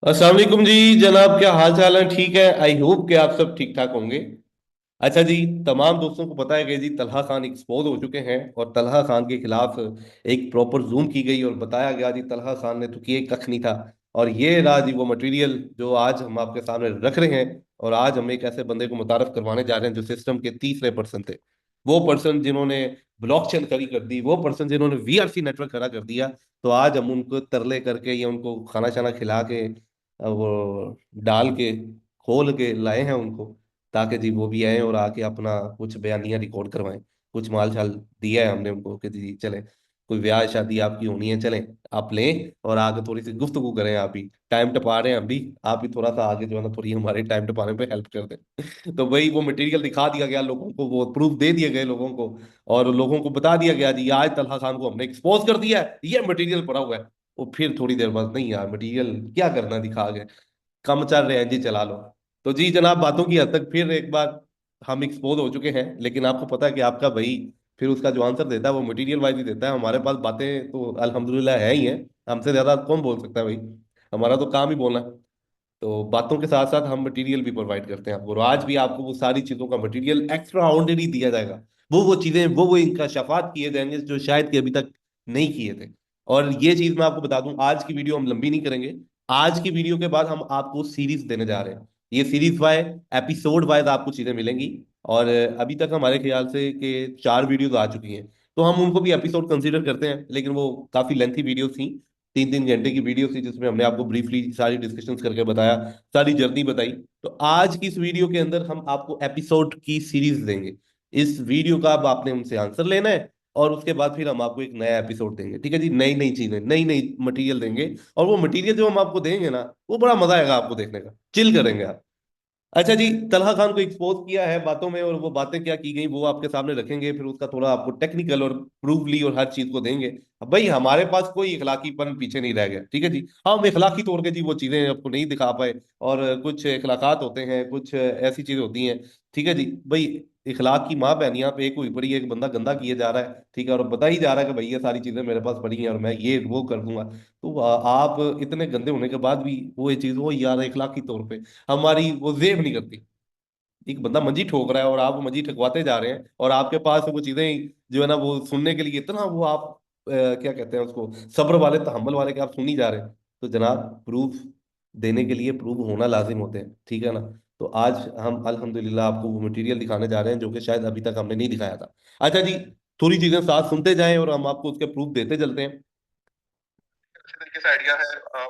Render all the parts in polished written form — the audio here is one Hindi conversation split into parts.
अस्सलाम वालेकुम जी जनाब, क्या हाल चाल है? ठीक है, आई होप कि आप सब ठीक ठाक होंगे। अच्छा जी, तमाम दोस्तों को पता है कि जी तलहा खान एक्सपोज हो चुके हैं और तलहा खान के खिलाफ एक प्रॉपर जूम की गई और बताया गया जी तलहा खान ने तो किए कख नहीं था। और ये रहा जी वो मटेरियल जो आज हम आपके सामने रख रहे हैं। और आज हम एक ऐसे बंदे को मुतारफ करवाने जा रहे हैं जो सिस्टम के तीसरे पर्सन थे। वो पर्सन जिन्होंने ब्लॉकचेन खड़ी कर दी, वो पर्सन जिन्होंने वीआरसी नेटवर्क खड़ा कर दिया। तो आज हम उनको तरले करके या उनको खाना शाना खिला के वो डाल के खोल के लाए हैं उनको, ताकि जी वो भी आए और आके अपना कुछ बयानियां रिकॉर्ड करवाएं। कुछ माल शाल दिया है हमने उनको कि जी चले, कोई ब्याह शादी आपकी होनी है, चलें आप लें और आगे थोड़ी सी गुफ्तगू करें। आप ही टाइम टपा रहे हैं, हम भी आप ही थोड़ा सा आगे जो है ना थोड़ी हमारे टाइम टपाने पे हेल्प कर दें। तो वही वो मटेरियल दिखा दिया गया लोगों को, वो प्रूफ दे दिए गए लोगों को। और लोगों को बता दिया गया जी आज तलहा खान को हमने एक्सपोज कर दिया है, ये मटेरियल पड़ा हुआ है। वो फिर थोड़ी देर बाद, नहीं यार मटेरियल क्या करना, दिखा गए, कम चल रहे हैं जी, चला लो। तो जी जनाब, बातों की हद तक फिर एक बार हम एक्सपोज हो चुके हैं, लेकिन आपको पता है कि आपका भाई फिर उसका जो आंसर देता है वो मटेरियल वाइज ही देता है। हमारे पास बातें तो अल्हम्दुलिल्लाह है ही है, हमसे ज्यादा कौन बोल सकता है भाई, हमारा तो काम ही बोलना है। तो बातों के साथ साथ हम मटेरियल भी प्रोवाइड करते हैं आपको, और आज भी आपको वो सारी चीजों का मटेरियल एक्स्ट्रा ऑर्डिनरी दिया जाएगा। वो चीजें, वो इंकशाफात किए जाएंगे जो शायद कि अभी तक नहीं किए थे। और ये चीज मैं आपको बता दूं, आज की वीडियो हम लंबी नहीं करेंगे। आज की वीडियो के बाद हम आपको सीरीज देने जा रहे हैं। ये सीरीज वाइज, एपिसोड वाइज आपको चीजें मिलेंगी। और अभी तक हमारे ख्याल से कि 4 वीडियोज आ चुकी हैं। तो हम उनको भी एपिसोड कंसीडर करते हैं, लेकिन वो काफी लेंथी वीडियो थी। 3-3 घंटे की वीडियो थी जिसमें हमने आपको ब्रीफली सारी डिस्कशंस करके बताया, सारी जर्नी बताई। तो आज की इस वीडियो के अंदर हम आपको एपिसोड की सीरीज देंगे। इस वीडियो का अब आपने उनसे आंसर लेना है, और उसके बाद फिर हम आपको एक नया एपिसोड देंगे। ठीक है जी, नई नई चीजें, नई नई मटेरियल देंगे। और वो मटेरियल जो हम आपको देंगे ना, वो बड़ा मजा आएगा आपको देखने का, चिल करेंगे आप। अच्छा जी, तलहा खान को एक्सपोज किया है बातों में, और वो बातें क्या की गई वो आपके सामने रखेंगे, फिर उसका थोड़ा आपको टेक्निकल और प्रूफली और हर चीज को देंगे। अब भाई हमारे पास कोई इखलाकीपन पीछे नहीं रह गया, ठीक है जी। हाँ, हम इखलाकी तौर के जी वो चीजें आपको नहीं दिखा पाए, और कुछ इखलाकात होते हैं, कुछ ऐसी चीजें होती हैं। ठीक है जी भाई, इखलाक की माँ बहन यहाँ पे एक हुई पड़ी है, एक बंदा गंदा किए जा रहा है, ठीक है, और बता ही जा रहा है कि भाई ये सारी चीजें मेरे पास पड़ी हैं और मैं ये वो कर दूंगा। तो आप इतने गंदे होने के बाद भी वो ये चीज, वो यार इखलाकी तौर पे हमारी वो जेब नहीं करती। एक बंदा मंजी ठोक रहा है और आप वो मंजी ठकवाते जा रहे हैं, और आपके पास वो चीजें जो है ना वो सुनने के लिए इतना वो आप क्या कहते हैं उसको, सब्र वाले तहम्मुल वाले के आप सुन ही जा रहे हैं। तो जनाब, प्रूफ देने के लिए प्रूफ होना लाजिम होते हैं, ठीक है ना। तो आज हम अल्हम्दुलिल्लाह आपको वो मटेरियल दिखाने जा रहे हैं जो कि शायद अभी तक हमने नहीं दिखाया था। अच्छा जी, थोड़ी चीजें साथ सुनते जाएं और हम आपको उसके प्रूफ देते चलते हैं। अच्छे तरीके से आइडिया है।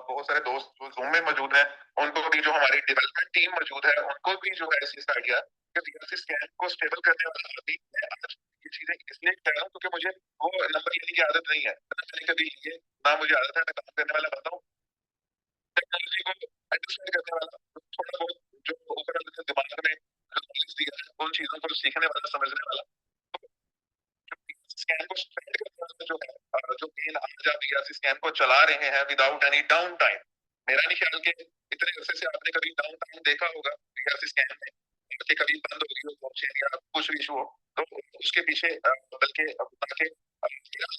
बहुत सारे दोस्त जो जूम में मौजूद हैं, उनको भी, जो हमारी डेवलपमेंट टीम मौजूद है, उनको भी जो है इस चीज का आइडिया है कि वीआरसी स्कैन को स्टेबल करने वाला भी मैं आज ये चीजें इसलिए कर रहा हूँ क्योंकि मुझे वो नंबर लेने की आदत नहीं है, ना मैंने कभी लिए, ना मुझे आदत है। मैं काम करने वाला बंदा हूँ, टेक्नोलॉजी को अंडरस्टैंड करने वाला, थोड़ा बहुत जो ऊपर अंदर दिमाग में नॉलेज दिया है उन चीजों को सीखने वाला, समझने वाला। स्कैन को स्पेंड करने वाला जो है, जो मेन आज आप वीआरसी स्कैन को चला रहे हैं विदाउट एनी डाउन टाइम। मेरा नहीं ख्याल कि इतने अरसे से आपने कभी डाउन टाइम देखा होगा वीआरसी स्कैन में, कि कभी बंद हो गई हो ब्लॉकचेन या कुछ भी इशू हो। तो उसके पीछे बल्कि ताकि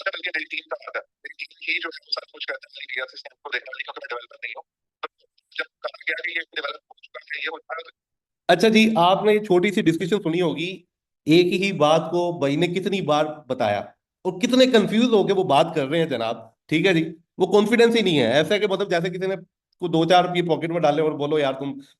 बल्कि मेरी टीम का हाथ है, मेरी टीम ही जो है वो सब कुछ करता है वीआरसी स्कैन को देखने वाली, क्योंकि मैं डेवलपर नहीं हूँ। तो जब कहा गया कि ये डेवलप हो चुका है, ये हो चुका है। अच्छा जी, आपने ये छोटी सी डिस्कशन सुनी होगी। एक ही बात को भाई ने कितनी बार बताया, और कितने कंफ्यूज होके वो बात कर रहे हैं जनाब। ठीक है जी, वो कॉन्फिडेंस ही नहीं है, ऐसा कि मतलब जैसे किसी ने को 2-4 रुपये पॉकेट में डाले और बोलो यार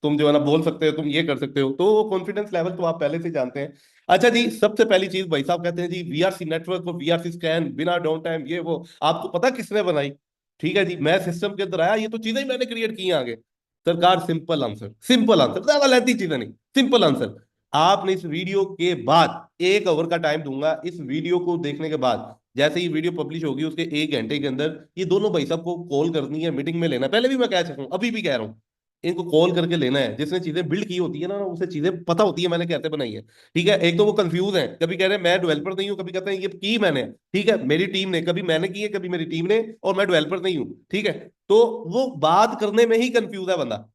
तुम जो है ना बोल सकते हो, तुम ये कर सकते हो, तो वो कॉन्फिडेंस लेवल तो आप पहले से जानते हैं। अच्छा जी, सबसे पहली चीज भाई साहब कहते हैं जी वीआरसी नेटवर्क और वीआरसी स्कैन बिना डाउन टाइम, ये वो आपको पता किसने बनाई? ठीक है जी, मैं सिस्टम के अंदर आया, ये तो चीजें ही मैंने क्रिएट की हैं आगे। सरकार, सिंपल आंसर, सिंपल आंसर, ज्यादा लेंथी चीजें नहीं, सिंपल आंसर। आपने इस वीडियो के बाद 1 आवर का टाइम दूंगा, इस वीडियो को देखने के बाद जैसे ही वीडियो पब्लिश होगी उसके 1 घंटे के अंदर ये दोनों भाई साहब को कॉल करनी है, मीटिंग में लेना है। पहले भी मैं कह चुका हूं, अभी भी कह रहा हूं, इनको कॉल करके लेना है। जिसने चीजें बिल्ड की होती है ना, उसे चीजें पता होती है मैंने कैसे बनाई है। ठीक है, एक तो वो कंफ्यूज है, कभी कह रहे हैं मैं डेवलपर नहीं हूं, कभी कहते हैं ये की मैंने। ठीक है, मेरी टीम ने, कभी मैंने की है, कभी मेरी टीम ने, और मैं डेवलपर नहीं हूं। ठीक है, तो वो बात करने में ही कंफ्यूज है बंदा,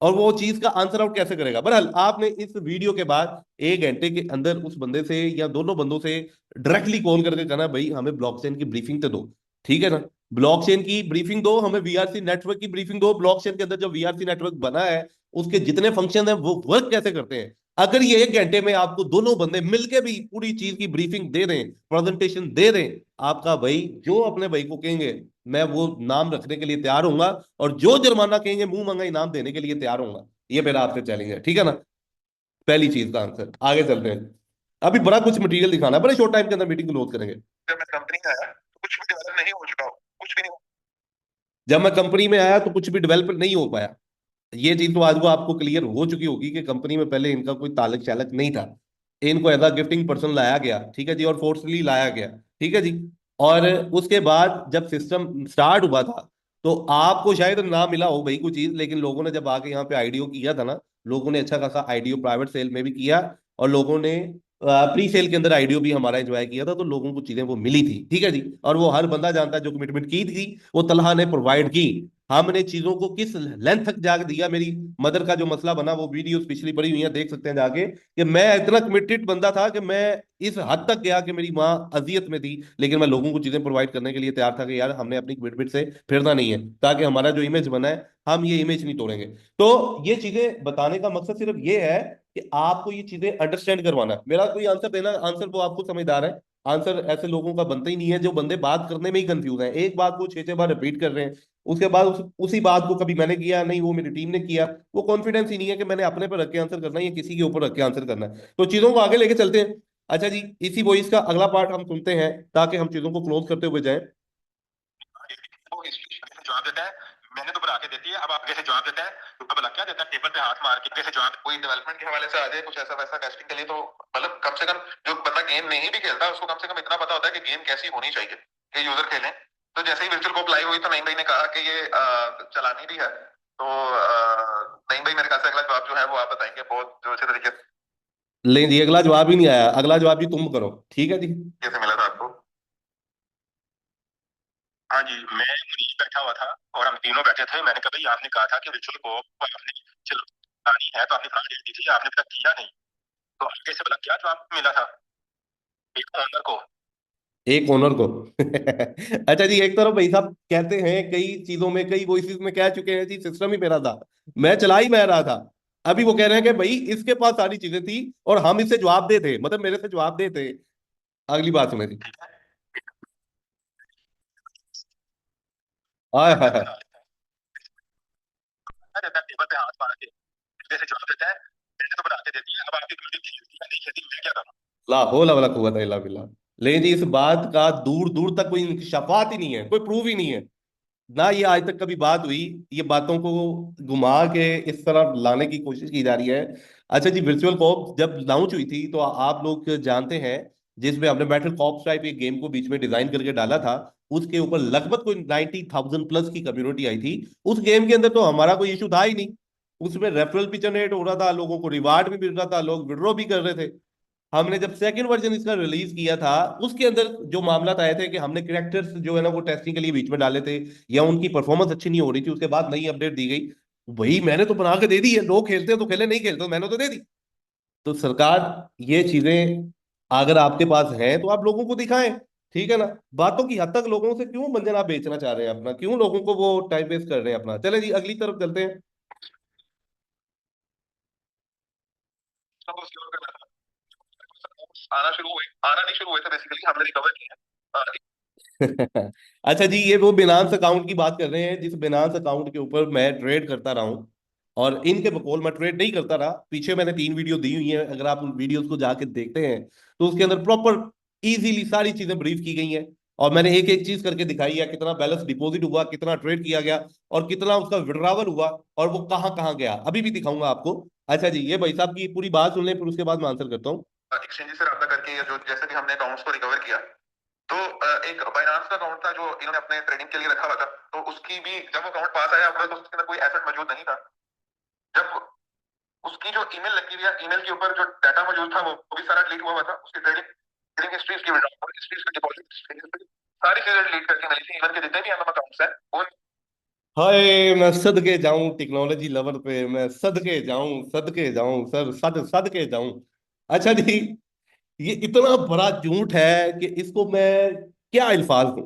और वो चीज का आंसर आउट कैसे करेगा? बहरहाल आपने इस वीडियो के बाद 1 घंटे के अंदर उस बंदे से या दोनों बंदों से डायरेक्टली कॉल करके कहना भाई हमें ब्लॉकचेन की ब्रीफिंग तो दो। ठीक है ना। ब्लॉकचेन की ब्रीफिंग दो, हमें वीआरसी नेटवर्क की ब्रीफिंग दो, ब्लॉकचेन के अंदर जो वीआरसी नेटवर्क बना है उसके जितने फंक्शन है वो वर्क कैसे करते हैं। अगर ये 1 घंटे में आपको दोनों बंदे मिलके भी पूरी चीज की ब्रीफिंग दे दें, प्रेजेंटेशन दे दें, आपका भाई जो अपने भाई को कहेंगे मैं वो नाम रखने के लिए तैयार हूंगा, और जो जुर्माना कहेंगे मुंह मंगा इनाम देने के लिए तैयार हूंगा। ये मेरा आपसे चैलेंज है, ठीक है ना। पहली चीज का आंसर। आगे चलते हैं, अभी बड़ा कुछ मटेरियल दिखाना है, बड़े शॉर्ट टाइम के अंदर मीटिंग क्लोज करेंगे। जब मैं कंपनी में आया तो कुछ भी डेवलप नहीं हो चुका हो, कुछ भी नहीं। जब मैं कंपनी में आया तो कुछ भी डेवलप नहीं हो पाया। ये चीज तो आज को आपको क्लियर हो चुकी होगी कि कंपनी में पहले इनका कोई ताल्लुक चालक नहीं था। इनको एज अ गिफ्टिंग पर्सन लाया गया, ठीक है जी, और फोर्सली लाया गया, ठीक है जी। और उसके बाद जब सिस्टम स्टार्ट हुआ था तो आपको शायद ना मिला हो भाई कुछ चीज, लेकिन लोगों ने जब आके यहाँ पे आईडीओ किया था ना, लोगों ने अच्छा खासा आईडीओ प्राइवेट सेल में भी किया, और लोगों ने प्री सेल के अंदर आईडीओ भी हमारा एंजॉय किया था, तो लोगों को चीजें वो मिली थी, ठीक है जी। और वो हर बंदा जानता है, जो कमिटमेंट की थी वो तलहा ने प्रोवाइड की। हमने चीजों को किस लेंथ तक जाके दिया, मेरी मदर का जो मसला बना वो वीडियोस पिछली पड़ी हुई है, देख सकते हैं जाके, कि मैं इतना कमिटेड बंदा था कि मैं इस हद तक गया कि मेरी माँ अजियत में थी, लेकिन मैं लोगों को चीजें प्रोवाइड करने के लिए तैयार था कि यार हमने अपनी कमिटमेंट से फिरना नहीं है, ताकि हमारा जो इमेज बना है हम ये इमेज नहीं तोड़ेंगे। तो ये चीजें बताने का मकसद सिर्फ ये है कि आपको ये चीजें अंडरस्टैंड करवाना है। मेरा कोई आंसर देना, आंसर वो आपको समझदार है। आंसर ऐसे लोगों का बनता ही नहीं है जो बंदे बात करने में ही कंफ्यूज है, एक बात को 6 6 बार रिपीट कर रहे हैं, उसके बाद उसी बात को कभी मैंने किया नहीं, वो मेरी टीम ने किया। वो कॉन्फिडेंस ही नहीं है कि मैंने अपने पर रख के आंसर करना है या किसी के ऊपर रख के आंसर करना है। तो चीजों को आगे लेके चलते हैं। अच्छा जी, इसी वॉइस का अगला पार्ट हम सुनते हैं ताकि हम चीजों को क्लोज करते हुए जाएं। वो हिस्ट्री आगे से जवाब देता है, मैंने तो बना के देती है, अब आगे से जवाब देता है। तो भला क्या देता है, टेबल पे हाथ मार के आगे से जवाब। कोई डेवलपमेंट के हवाले से आ जाए कुछ ऐसा वैसा टेस्टिंग के लिए, तो मतलब कम से कम जो बंदा गेम नहीं भी खेलता उसको कम से कम इतना पता होता है कि गेम कैसी होनी चाहिए कि यूजर खेलें। तो जैसे ही वर्चुअल कोप लाइव हुई तो नईम भाई ने कहा कि ये चलानी भी है। तो नईम भाई मेरे ख्याल से अगला जवाब जो है वो आप बताएंगे बहुत जो अच्छे तरीके लेकिन जी अगला जवाब ही नहीं आया, अगला जवाब भी तुम करो, ठीक है जी। से मिला था आपको। हाँ जी, मैं मुनीर बैठा हुआ था और हम तीनों बैठे थे। मैंने कहा भाई आपने कहा था कि विचुअल को आपने चलानी है, तो आपने कहा डेट दी थी, आपने अभी तक किया नहीं। तो आगे से बोला क्या जवाब मिला था एक ओनर को। एक ओनर को अच्छा जी, एक तरफ भाई साहब कहते हैं कई चीजों में, कई वॉइसेस में कह चुके हैं जी सिस्टम ही मेरा था, मैं चला ही मैं रहा था। अभी वो कह रहे हैं कि भाई इसके पास सारी चीजें थी और हम इससे जवाब दे थे, मतलब मेरे से जवाब दे थे। अगली बात सुने जी। हाय हाय स्ट्रक्चर हाय। बना लेता है, टेबल पे हाथ मार के आगे से जवाब देता है, मैंने तो बना के देती है, अब आपकी कमेटी खेलती है नहीं खेलती, मैं क्या करूँ। ला हौला वला कुव्वता इल्ला बिल्लाह। लेकिन जी इस बात का दूर दूर तक कोई इंकशाफात ही नहीं है, कोई प्रूफ ही नहीं है, ना ये आज तक कभी बात हुई। ये बातों को घुमा के इस तरह लाने की कोशिश की जा रही है। अच्छा जी, वर्चुअल कॉप जब लॉन्च हुई थी तो आप लोग जानते हैं, जिसमें हमने बैटल कॉप्स टाइप एक गेम को बीच में डिजाइन करके डाला था, उसके ऊपर लगभग कोई 90,000 प्लस की कम्युनिटी आई थी। उस गेम के अंदर तो हमारा कोई इशू था ही नहीं, उसमें रेफरल भी जनरेट हो रहा था, लोगों को रिवार्ड भी मिल रहा था, लोग विड्रॉ भी कर रहे थे। हमने जब सेकंड वर्जन इसका रिलीज किया था, उसके अंदर जो मामला आए थे कि हमने कैरेक्टर्स जो है ना वो टेस्टिंग के लिए बीच में डाले थे, या उनकी परफॉर्मेंस अच्छी नहीं हो रही थी, उसके बाद नई अपडेट दी गई। वही मैंने तो बना के दे दी है, लोग खेलते हैं तो खेले, नहीं खेलते तो मैंने तो दे दी। तो सरकार, ये चीजें अगर आपके पास हैं तो आप लोगों को दिखाएं, ठीक है ना। बातों की हद तक लोगों से क्यों मंजर आप बेचना चाह रहे हैं अपना, क्यों लोगों को वो टाइम वेस्ट कर रहे हैं अपना। चले जी अगली तरफ चलते हैं। सब उसके ऊपर करना था। आना शुरू हुए, आना नहीं शुरू हुए थे बेसिकली, हमने रिकवर किया। अच्छा जी, ये वो बिनांस अकाउंट की बात कर रहे हैं जिस बिनांस अकाउंट के ऊपर मैं ट्रेड करता रहा हूं, और इनके बकौल मैं ट्रेड नहीं करता रहा। पीछे मैंने 3 वीडियो दी हुई हैं, अगर आप उन वीडियोस को जाके देखते हैं तो उसके अंदर प्रॉपर इजीली सारी चीजें ब्रीफ की गई हैं, और मैंने एक एक चीज करके दिखाई है, कितना बैलेंस डिपॉजिट हुआ, कितना ट्रेड किया गया, और कितना उसका विड्रावल हुआ, और वो कहाँ कहाँ गया, अभी भी दिखाऊंगा आपको। अच्छा जी, ये भाई साहब की पूरी बात सुन लें, फिर उसके बाद मैं आंसर करता हूँ। एक्सचेंज से रब्ता करके या जो जैसे भी हमने अकाउंट्स को रिकवर किया, तो एक बाइनांस का अकाउंट था जो इन्होंने अपने ट्रेडिंग के लिए रखा हुआ था। तो उसकी भी जब वो अकाउंट पास आया तो उसके अंदर कोई एसेट मौजूद नहीं था। जब उसकी जो ईमेल लगी हुई है, ईमेल के ऊपर जो डाटा मौजूद था वो भी सारा डिलीट हुआ हुआ था। उसकी ट्रेडिंग ट्रेडिंग हिस्ट्री, उसकी विड्रॉल हिस्ट्री, उसकी डिपॉजिट हिस्ट्री, सारी चीजें डिलीट करके मिली थी। इवन के जितने भी एमएम अकाउंट्स हैं उन हाय, मैं सदके जाऊं टेक्नोलॉजी लवर पे, मैं सदके जाऊं, सदके जाऊं सर, सदके जाऊं। अच्छा जी, ये इतना बड़ा झूठ है कि इसको मैं क्या अल्फाज दूं।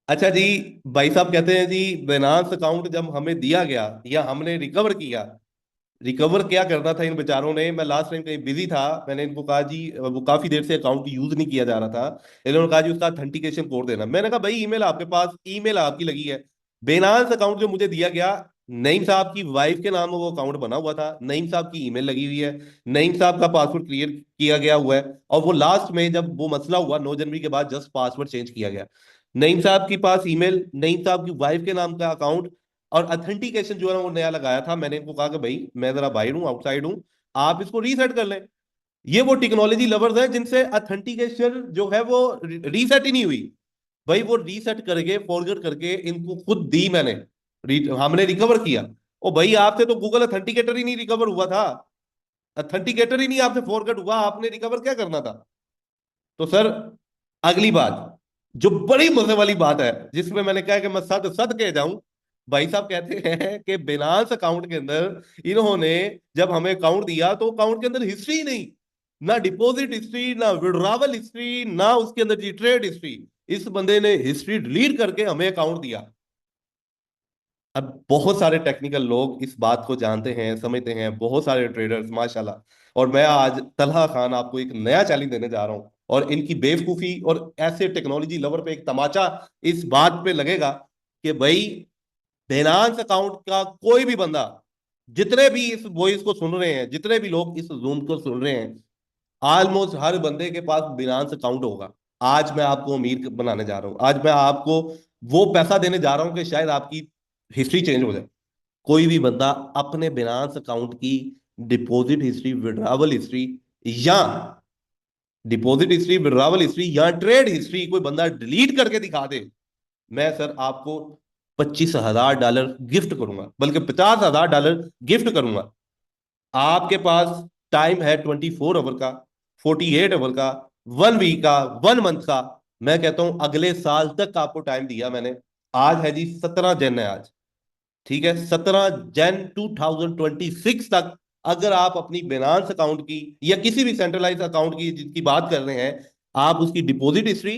अच्छा जी, भाई साहब कहते हैं जी बेनास अकाउंट जब हमें दिया गया या हमने रिकवर किया, रिकवर क्या करना था इन बेचारों ने, मैं लास्ट टाइम कहीं बिजी था, मैंने इनको कहा जी वो काफी देर से अकाउंट यूज नहीं किया जा रहा था, इन्होंने कहा जी उसका ऑथेंटिकेशन कोड देना। मैंने कहा भाई ईमेल आपके पास, ईमेल आपकी लगी है, बेनास अकाउंट जो मुझे दिया गया, नईम साहब की वाइफ के नाम में वो अकाउंट बना हुआ था, नईम साहब की ईमेल लगी हुई है, नईम साहब का पासवर्ड क्रिएट किया गया हुआ है, और वो लास्ट में जब वो मसला हुआ 9 जनवरी के बाद जस्ट पासवर्ड चेंज किया गया, नईम साहब के पास ईमेल, नईम साहब की वाइफ के नाम का अकाउंट, और ऑथेंटिकेशन जो है ना वो नया लगाया था। मैंने इनको कहा कि भाई मैं जरा बाहर हूँ, आउटसाइड हूँ, आप इसको रीसेट कर लें। ये वो टेक्नोलॉजी लवर्स हैं जिनसे ऑथेंटिकेशन जो है वो रीसेट ही नहीं हुई। भाई वो रीसेट करके फॉरवर्ड करके इनको खुद दी मैंने, हमने रिकवर किया। ओ भाई आपसे तो गूगल ऑथेंटिकेटर ही नहीं रिकवर हुआ था, ऑथेंटिकेटर ही नहीं आपसे फॉरवर्ड हुआ, आपने रिकवर क्या करना था? तो सर, अगली बात जो बड़ी मजे वाली बात है, जिसमें मैंने कहा कि मैं सद सद कह जाऊं, भाई साहब कहते हैं कि बिनांस अकाउंट के अंदर इन्होंने जब हमें अकाउंट दिया तो अकाउंट के अंदर हिस्ट्री नहीं, ना डिपॉजिट हिस्ट्री, ना विड्रॉवल हिस्ट्री, ना उसके अंदर जी ट्रेड हिस्ट्री। इस बंदे ने हिस्ट्री डिलीट करके हमें अकाउंट दिया। अब बहुत सारे टेक्निकल लोग इस बात को जानते हैं, समझते हैं, बहुत सारे ट्रेडर्स माशाल्लाह। और मैं आज तलहा खान आपको एक नया चैलेंज देने जा रहा हूं, और इनकी बेवकूफी और ऐसे टेक्नोलॉजी लवर पे एक तमाचा इस बात पे लगेगा कि भाई बेनांस अकाउंट का कोई भी बंदा, जितने भी इस वॉइस को सुन रहे हैं, जितने भी लोग इस जूम को सुन रहे हैं, ऑलमोस्ट हर बंदे के पास बिनांस अकाउंट होगा। आज मैं आपको अमीर बनाने जा रहा हूं, आज मैं आपको वो पैसा देने जा रहा हूं कि शायद आपकी हिस्ट्री चेंज हो जाए। कोई भी बंदा अपने बिनांस अकाउंट की डिपॉजिट हिस्ट्री, विड्रावल हिस्ट्री, या डिपॉजिट हिस्ट्री, विड्रावल हिस्ट्री या ट्रेड हिस्ट्री कोई बंदा डिलीट करके दिखा दे, मैं सर आपको $25,000 गिफ्ट करूंगा, बल्कि $50,000 गिफ्ट करूंगा। आपके पास टाइम है 24 आवर का, 48 आवर का, 1 वीक का, 1 मंथ का। मैं कहता हूं अगले साल तक आपको टाइम दिया मैंने। आज है जी 17 जन है आज, ठीक है, 17 जन 2026 तक अगर आप अपनी बिनांस अकाउंट की या किसी भी सेंट्रलाइज अकाउंट की जिसकी बात कर रहे हैं, आप उसकी डिपॉजिट हिस्ट्री,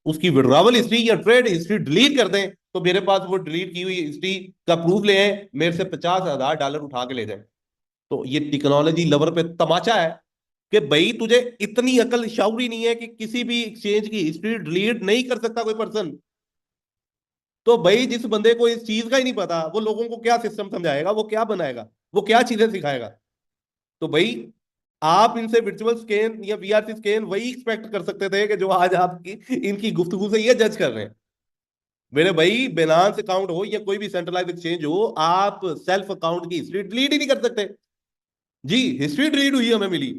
उसकी विड्रॉवल हिस्ट्री या ट्रेड हिस्ट्री डिलीट कर दें, तो मेरे पास वो डिलीट की हुई हिस्ट्री का प्रूफ ले आए, मेरे से $50,000 उठा के ले जाए। तो ये टेक्नोलॉजी लवर पे तमाचा है कि भाई तुझे इतनी अकल शाउरी नहीं है कि किसी भी एक्सचेंज की हिस्ट्री डिलीट नहीं कर सकता कोई पर्सन। तो भाई जिस बंदे को इस चीज का ही नहीं पता, वो लोगों को क्या सिस्टम समझाएगा, वो क्या बनाएगा, वो क्या चीजें सिखाएगा? तो भाई आप इनसे वर्चुअल स्कैन या वीआरसी स्कैन वही एक्सपेक्ट कर सकते थे कि जो आज आपकी इनकी गुफ्तगू से ये जज कर रहे हैं। मेरे भाई बिनांस अकाउंट हो या कोई भी सेंट्रलाइज एक्सचेंज हो, आप सेल्फ अकाउंट की हिस्ट्री डिलीट ही नहीं कर सकते। जी, हिस्ट्री डिलीट हुई हमें मिली,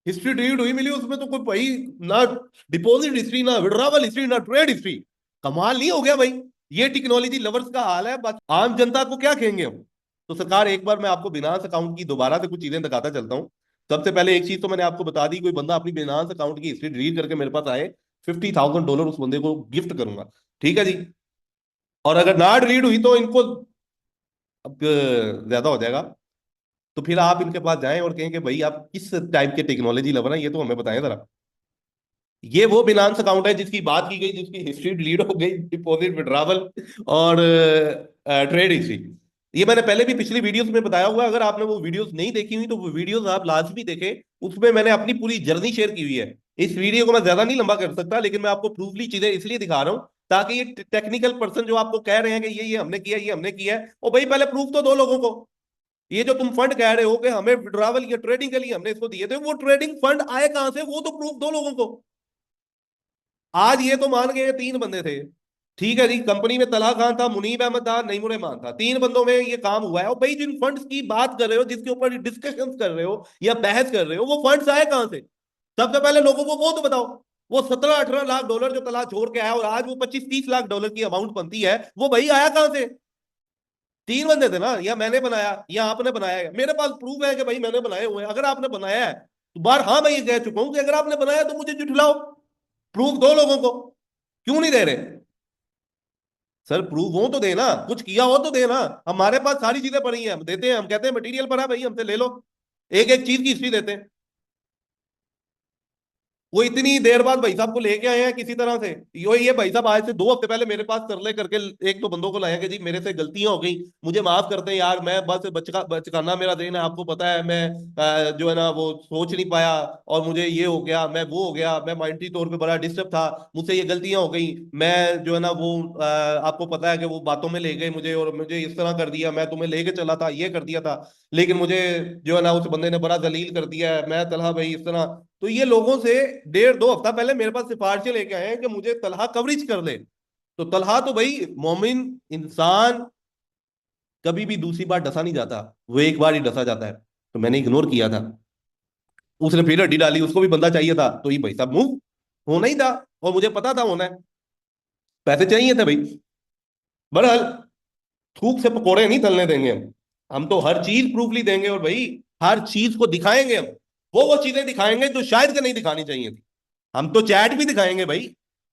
हिस्ट्री डिलीट हुई मिली, उसमें तो कोई भाई ना डिपॉजिट हिस्ट्री, ना विड्रॉवल हिस्ट्री, ना ट्रेड हिस्ट्री। कमाल नहीं हो गया भाई? ये टेक्नोलॉजी लवर्स का हाल है, बस आम जनता को क्या कहेंगे हम? तो सरकार एक बार मैं आपको बिनांस अकाउंट की दोबारा से कुछ चीजें दिखाता चलता हूँ। सबसे पहले एक चीज तो मैंने आपको बता दी, कोई बंदा अपनी बिनांस अकाउंट की हिस्ट्री डिलीट करके मेरे पास आए, $50,000 उस बंदे को गिफ्ट करूंगा। ठीक है जी। और अगर ना डिलीट हुई तो इनको अब ज्यादा हो जाएगा। तो फिर आप इनके पास जाएं और कहें कि भाई आप किस टाइप के टेक्नोलॉजी लवर हैं, ये तो हमें बताएं जरा। ये वो बिनांस अकाउंट है जिसकी बात की गई, जिसकी हिस्ट्री डिलीट हो गई, डिपॉजिट, विड्रॉवल और ट्रेड हिस्ट्री। ये मैंने पहले भी पिछली वीडियोस में बताया हुआ है, अगर आपने वो वीडियोस नहीं देखी हुई तो वो वीडियोस आप लाजमी देखें। उसमें मैंने अपनी पूरी जर्नी शेयर की हुई है। इस वीडियो को मैं ज्यादा नहीं लंबा कर सकता, लेकिन मैं आपको प्रूफली चीजें इसलिए दिखा रहा हूं ताकि ये टेक्निकल पर्सन जो आपको कह रहे हैं कि ये हमने किया, ये हमने किया है, और भाई पहले प्रूफ तो दो लोगों को। ये जो तुम फंड कह रहे हो कि हमें विड्रॉवल या ट्रेडिंग के लिए हमने इसको दिए थे, वो ट्रेडिंग फंड आए कहां से, वो तो प्रूफ दो लोगों को। आज ये तो मान गए 3 बंदे थे, ठीक है जी, कंपनी में तलहा खान था, मुनीब अहमद था, नईमुर रहमान था, 3 बंदों में ये काम हुआ है। और भाई जिन फंड्स की बात कर रहे हो, जिसके ऊपर डिस्कशन कर रहे हो या बहस कर रहे हो, वो फंड्स आए कहां से? सबसे पहले लोगों को वो तो बताओ। वो 17-18 लाख डॉलर जो तला छोड़ के आया और आज वो 25-30 लाख डॉलर की अमाउंट बनती है, वो भाई आया कहां से? 3 बंदे थे ना, या मैंने बनाया या आपने बनाया है? मेरे पास प्रूफ है कि भाई मैंने बनाए हुए हैं। अगर आपने बनाया है तो बार हाँ मैं ये कह चुका हूं कि अगर आपने बनाया तो मुझे जुटलाओ, प्रूफ दो लोगों को। क्यों नहीं दे रहे? सर प्रूफ हो तो देना, कुछ किया हो तो देना। हमारे पास सारी चीजें पड़ी हैं, हम देते हैं, हम कहते हैं मटेरियल पड़ा है भाई हमसे ले लो, एक एक चीज की हिस्ट्री देते हैं। वो इतनी देर बाद भाई साहब को लेके आए हैं किसी तरह से। ये भाई साहब आज से 2 हफ्ते पहले मेरे पास तरले करके एक दो बंदों को लाए कि जी मेरे से गलतियां हो गई, मुझे माफ करते हैं यार, मैं बस बचकाना मेरा दिन है, आपको पता है मैं जो है ना वो सोच नहीं पाया, और मुझे ये हो गया, मैं वो हो गया, मैं माइंडली तौर पे बड़ा डिस्टर्ब था, मुझसे ये गलतियां हो गई, मैं जो है ना वो आपको पता है कि वो बातों में ले गए मुझे, और मुझे इस तरह कर दिया, मैं तुम्हें लेके चला था, ये कर दिया था, लेकिन मुझे जो है ना उस बंदे ने बड़ा जलील कर दिया है, मैं तलहा भाई इस तरह। तो ये लोगों से 1.5 2 हफ्ता पहले मेरे पास सिफारिशें लेके आए हैं कि मुझे तलहा कवरेज कर ले। तो तलहा तो भाई मोमिन इंसान कभी भी दूसरी बार डसा नहीं जाता, वो एक बार ही डसा जाता है। तो मैंने इग्नोर किया था, उसने फिर हड्डी डाली, उसको भी बंदा चाहिए था, तो ये भाई साहब मूव होना ही था, और मुझे पता था होना है, पैसे चाहिए थे भाई। बहरहाल थूक से पकौड़े नहीं तलने देंगे हम तो हर चीज प्रूफली देंगे, और भाई हर चीज को दिखाएंगे हम, वो चीजें दिखाएंगे जो शायद से नहीं दिखानी चाहिए थी। हम तो चैट भी दिखाएंगे भाई,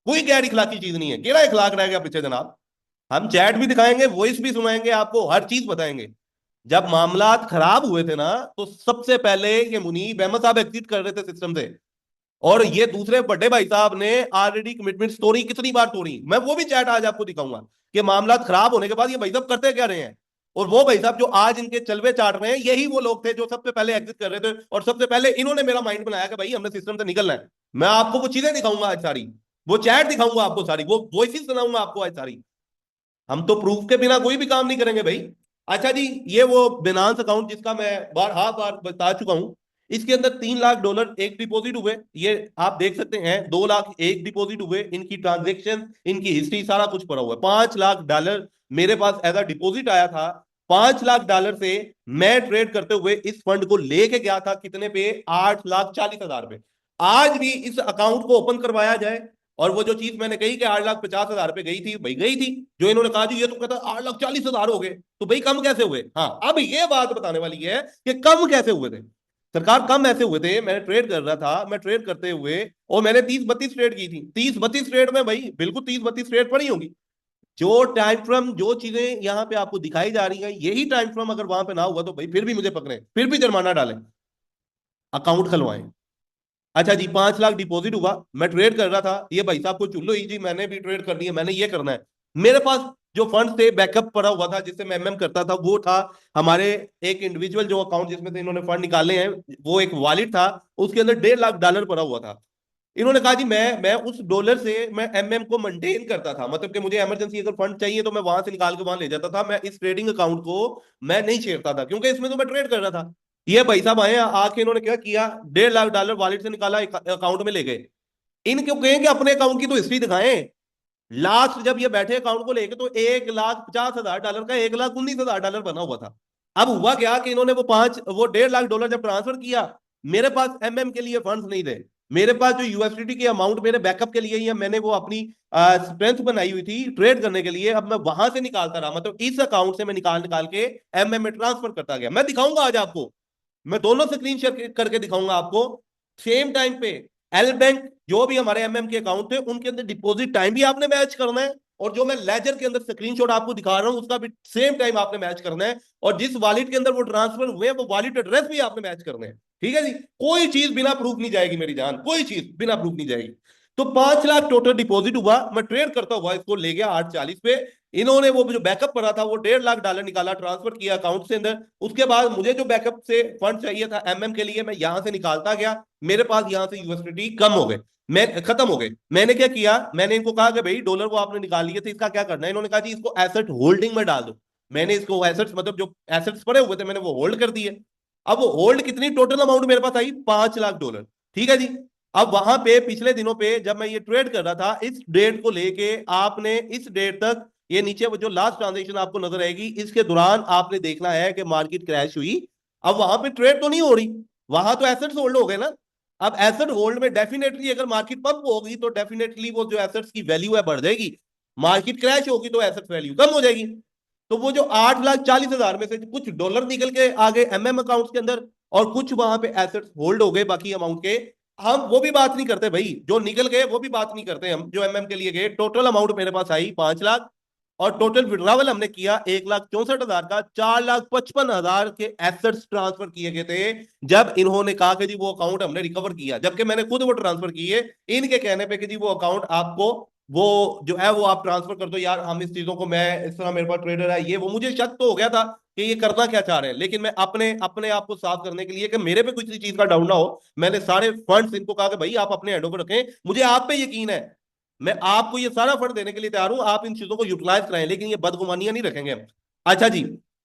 कोई गैर इखलाकी चीज नहीं है, केड़ा इखलाक रह गया पीछे जनाब। हम चैट भी दिखाएंगे, वॉइस भी सुनाएंगे, आपको हर चीज बताएंगे। जब मामलात खराब हुए थे ना, तो सबसे पहले ये मुनीब अहमद साहब एग्जिट कर रहे थे सिस्टम से, और ये दूसरे बड़े भाई साहब ने ऑलरेडी कमिटमेंट तोड़ी, कितनी बार तोड़ी, मैं वो भी चैट आज आपको दिखाऊंगा कि मामलात खराब होने के बाद ये भाई साहब करते क्या रहे हैं। और वो भाई साहब जो आज इनके चलवे चाट रहे हैं, यही वो लोग थे जो सबसे पहले एग्जिट कर रहे थे, और सबसे पहले इन्होंने मेरा माइंड बनाया कि भाई हमने सिस्टम से निकलना है। मैं आपको वो चीजें दिखाऊंगा आज सारी, वो चैट दिखाऊंगा आपको सारी, वो वॉइस सुनाऊंगा आपको आज सारी। हम तो प्रूफ के बिना कोई भी काम नहीं करेंगे भाई। अच्छा जी, ये वो बिनांस अकाउंट जिसका मैं बार बता चुका हूं, इसके अंदर $3 लाख एक डिपॉजिट हुए, ये आप देख सकते हैं, 2 लाख एक डिपॉजिट हुए, इनकी ट्रांजेक्शन, इनकी हिस्ट्री सारा कुछ पड़ा हुआ है। $5 लाख मेरे पास एज अ डिपॉजिट आया था। $5 लाख से मैं ट्रेड करते हुए इस फंड को लेके गया था कितने पे, 8,40,000 पे। आज भी इस अकाउंट को ओपन करवाया जाए, और वो जो चीज मैंने कही कि 8,50,000 पे गई थी, भाई गई थी। जो इन्होंने कहा जी ये तो कहता 8,40,000 हो गए, तो भाई कम कैसे हुए? हाँ, अब ये बात बताने वाली है कि कम कैसे हुए थे। सरकार कम ऐसे हुए थे, मैंने ट्रेड कर रहा था, मैं ट्रेड करते हुए, और मैंने 30-32 ट्रेड की थी, 30-32 ट्रेड में भाई बिल्कुल 30-32 ट्रेड पड़ी होंगी। जो टाइम फ्रेम, जो चीजें यहाँ पे आपको दिखाई जा रही हैं, यही टाइम फ्रेम अगर वहां पे ना हुआ तो भाई फिर भी मुझे पकड़े, फिर भी जुर्माना डालें, अकाउंट खुलवाएं। अच्छा जी, 5 लाख डिपॉजिट हुआ, मैं ट्रेड कर रहा था, ये भाई साहब को चुल्लो ही जी मैंने भी ट्रेड करनी है, मैंने ये करना है। मेरे पास जो फंड थे बैकअप पड़ा हुआ था जिससे मैं एमएम करता था, वो था हमारे एक इंडिविजुअल जो अकाउंट जिसमें से इन्होंने फंड निकाले हैं, वो एक वॉलेट था, उसके अंदर $1.5 लाख पड़ा हुआ था। इन्होंने कहा जी मैं उस डॉलर से मैं एमएम को मेंटेन करता था, मतलब कि मुझे इमरजेंसी अगर फंड चाहिए तो मैं वहां से निकाल के वहां ले जाता था, मैं इस ट्रेडिंग अकाउंट को मैं नहीं छेड़ता था, क्योंकि इसमें तो मैं ट्रेड कर रहा था। ये भाई साहब आए, आके इन्होंने क्या किया, $1.5 लाख वॉलेट से निकाला, अकाउंट में ले गए। इनको कहें कि अपने अकाउंट की तो हिस्ट्री दिखाएं। लास्ट जब ये बैठे अकाउंट को लेके, तो $1,50,000 का $1,19,000 बना हुआ था। अब हुआ क्या कि इन्होंने वो $1.5 लाख जब ट्रांसफर किया, मेरे पास एमएम के लिए फंड्स नहीं थे। मेरे पास जो यूएसडीटी की अमाउंट मेरे बैकअप के लिए ही है, मैंने वो अपनी स्ट्रेंथ बनाई हुई थी ट्रेड करने के लिए, अब मैं वहां से निकालता रहा, मतलब इस अकाउंट से मैं निकाल निकाल के एमएम में ट्रांसफर करता गया। मैं दिखाऊंगा आज आपको, मैं दोनों स्क्रीन शेयर करके दिखाऊंगा आपको। सेम टाइम पे एल बैंक, जो भी हमारे एमएम के अकाउंट थे, उनके अंदर डिपॉजिट टाइम भी आपने मैच करना है, और जो मैं लेजर के अंदर स्क्रीनशॉट आपको दिखा रहा हूं उसका भी सेम टाइम आपने मैच करना है, और जिस वॉलेट के अंदर वो ट्रांसफर हुए वो वॉलेट एड्रेस भी आपने मैच करने हैं। ठीक है जी, कोई चीज बिना प्रूफ नहीं जाएगी मेरी जान, कोई चीज बिना प्रूफ नहीं जाएगी। तो 5 लाख टोटल डिपॉजिट हुआ, मैं ट्रेड करता हुआ इसको ले गया 840 पे। इन्होंने वो जो बैकअप पड़ा था वो $1.5 लाख निकाला, ट्रांसफर किया अकाउंट से अंदर। उसके बाद मुझे जो बैकअप से फंड चाहिए था एमएम के लिए, मैं यहां से निकालता गया, मेरे पास यहां से यूएसडीटी कम हो गए, मैं खत्म हो गए। मैंने क्या किया, मैंने इनको कहा कि भाई डॉलर वो आपने निकाल लिए थे, इसका क्या करना है? इन्होंने कहा जी इसको एसेट होल्डिंग में डाल दो। मैंने इसको एसेट्स, मतलब जो एसेट्स पड़े हुए थे मैंने वो होल्ड कर दिए। अब वो होल्ड कितनी टोटल अमाउंट मेरे पास आई, $5 लाख। ठीक है जी। अब वहां पे पिछले दिनों पे जब मैं ये ट्रेड कर रहा था, इस डेट को लेके आपने इस डेट तक, ये नीचे वो जो लास्ट ट्रांजेक्शन आपको नजर आएगी, इसके दौरान आपने देखना है कि मार्केट क्रैश हुई। अब वहां पे ट्रेड तो नहीं हो रही, वहां तो एसेट्स होल्ड हो गए ना। अब एसेट होल्ड में डेफिनेटली अगर मार्केट पंप होगी तो डेफिनेटली वो जो एसेट्स की वैल्यू है बढ़ जाएगी, मार्केट क्रैश होगी तो एसेट वैल्यू कम हो जाएगी। तो वो जो 8,40,000 में से कुछ डॉलर निकल के आ गए एमएम अकाउंट के अंदर, और कुछ वहां पे एसेट्स होल्ड हो गए बाकी अमाउंट के। हम वो भी बात नहीं करते भाई, जो निकल गए वो भी बात नहीं करते हम, जो एमएम के लिए गए टोटल अमाउंट मेरे पास आई 5 लाख। और टोटल विड्रावल हमने किया 1,64,000 का, 4,55,000 के एसेट्स ट्रांसफर किए गए थे जब इन्होंने कहा कि जी वो अकाउंट हमने रिकवर किया, जबकि मैंने खुद वो ट्रांसफर किए इनके कहने पे कि जी वो अकाउंट आपको वो जो है वो आप ट्रांसफर कर दो यार, हम इस चीजों को, मैं इस तरह मेरे पास ट्रेडर है ये वो, मुझे शक तो हो गया था कि ये करना क्या चाह रहे हैं, लेकिन मैं अपने अपने आप को साफ करने के लिए कि मेरे पे किसी चीज का डाउट ना हो, मैंने सारे फंड्स इनको कहा कि भाई आप अपने हैंड ओवर रखें, मुझे आप पे यकीन है, मैं आपको ये सारा फंड देने के लिए तैयार हूं, आप इन चीजों को यूटिलाइज कराएं, लेकिन ये बदगुमानियां नहीं रखेंगे हम। अच्छा जी,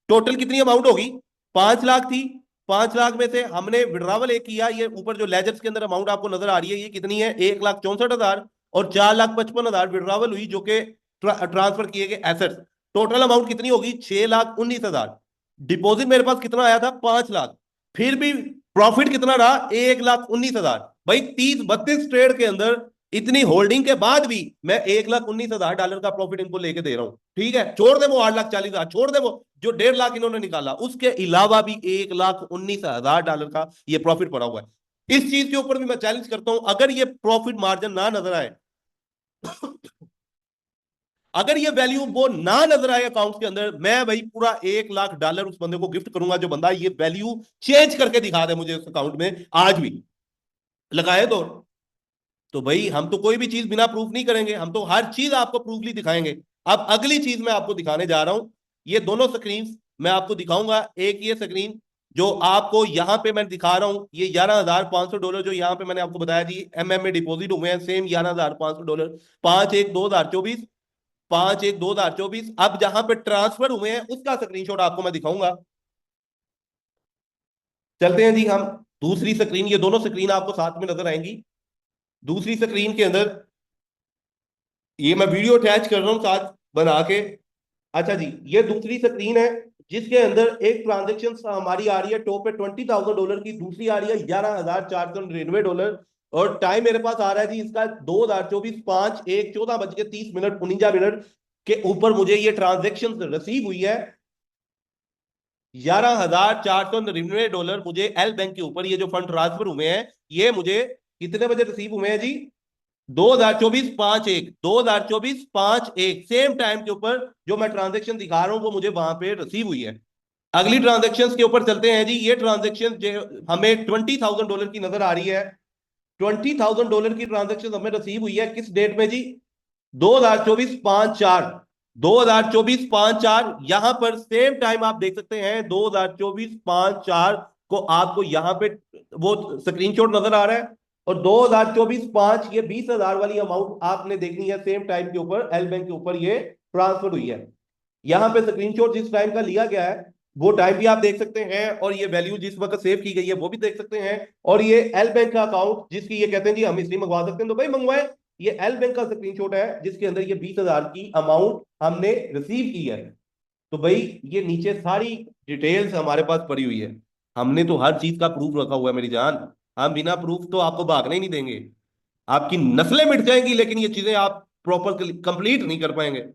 टोटल कितनी अमाउंट होगी? 5 लाख थी। 5 लाख में से हमने विड्रावल एक किया, ये ऊपर जो लेजर्स के अंदर अमाउंट आपको नजर आ रही है ये कितनी है? 1,64,000 और 4,55,000 विड्रावल हुई जो कि ट्रांसफर किए गए एसेट्स। टोटल अमाउंट कितनी होगी? 6,19,000। डिपॉजिट मेरे पास कितना आया था? 5 लाख। फिर भी प्रॉफिट कितना रहा? 1,19,000। भाई 30-32 ट्रेड के अंदर इतनी होल्डिंग के बाद भी मैं $1,19,000 का प्रॉफिट इनको लेके दे रहा हूं। ठीक है, छोड़ दे वो 8,40,000, छोड़ दे वो जो 1.5 लाख इन्होंने निकाला, उसके अलावा भी $1,19,000 का ये प्रॉफिट पड़ा हुआ है। इस चीज के ऊपर भी मैं चैलेंज करता हूं, अगर ये प्रॉफिट मार्जिन ना नजर आए, अगर ये वैल्यू वो ना नजर आए अकाउंट के अंदर, मैं भाई पूरा $1,00,000 उस बंदे को गिफ्ट करूंगा जो बंदा ये वैल्यू चेंज करके दिखा दे मुझे उस अकाउंट में आज भी। लगाए तो भाई हम तो कोई भी चीज बिना प्रूफ नहीं करेंगे, हम तो हर चीज आपको प्रूफली दिखाएंगे। अब अगली चीज मैं आपको दिखाने जा रहा हूं, ये दोनों स्क्रीन मैं आपको दिखाऊंगा। एक ये स्क्रीन जो आपको यहां पे मैं दिखा रहा हूं, ये $11,500 जो यहां पे मैंने आपको बताया जी एमएम में डिपॉजिट हुए हैं, सेम $11,500, 5/1/2024, 5/1/2024। अब जहां पे ट्रांसफर हुए हैं उसका स्क्रीनशॉट आपको मैं दिखाऊंगा। चलते हैं जी हम दूसरी स्क्रीन, ये दोनों स्क्रीन आपको साथ में नजर आएंगी। दूसरी स्क्रीन के अंदर ये मैं वीडियो अटैच कर रहा हूँ साथ बना के। अच्छा जी, ये दूसरी स्क्रीन है जिसके अंदर एक ट्रांजेक्शन हमारी आ रही है टॉप पे $20,000 की, दूसरी आ रही है $11,499, और टाइम मेरे पास आ रहा है जी इसका 2024 5/1/14 49 के ऊपर मुझे ये ट्रांजेक्शन रिसीव हुई है। $11,499 मुझे एल बैंक के ऊपर ये जो फंड ट्रांसफर हुए हैं, ये मुझे कितने बजे रिसीव हुए हैं जी? 2024 5/1, 2024 5/1 सेम टाइम के ऊपर जो मैं ट्रांजेक्शन दिखा रहा हूं वो मुझे वहां पे रिसीव हुई है। अगली ट्रांजेक्शन के ऊपर चलते हैं जी। ये ट्रांजेक्शन जो हमें $20,000 की नजर आ रही है, $20,000 की ट्रांजेक्शन हमें रिसीव हुई है किस डेट में जी? 2024 5/4, 2024 5/4। यहां पर सेम टाइम आप देख सकते हैं 2024 5/4 को आपको यहां पे वो स्क्रीनशॉट नजर आ रहा है, और 2024 5 ये 20,000 वाली अमाउंट आपने देखनी है सेम टाइम के ऊपर एल बैंक के ऊपर ये ट्रांसफर हुई है। यहां पे स्क्रीनशॉट जिस टाइम का लिया गया है वो टाइम भी आप देख सकते हैं, और ये वैल्यू जिस वक्त सेव की गई है वो भी देख सकते हैं, और ये एल बैंक का अकाउंट जिसकी ये कहते हैं जी हम इसलिए मंगवा सकते हैं तो भाई मंगवाए। ये एल बैंक का स्क्रीनशॉट है जिसके अंदर ये 20,000 की अमाउंट हमने रिसीव की है। तो भाई ये नीचे सारी डिटेल्स हमारे पास पड़ी हुई है, हमने तो हर चीज का प्रूफ रखा हुआ है मेरी जान। हम बिना प्रूफ तो आपको भागने ही नहीं देंगे, आपकी नस्लें मिट जाएंगी लेकिन ये चीजें आप प्रॉपर कंप्लीट नहीं कर पाएंगे।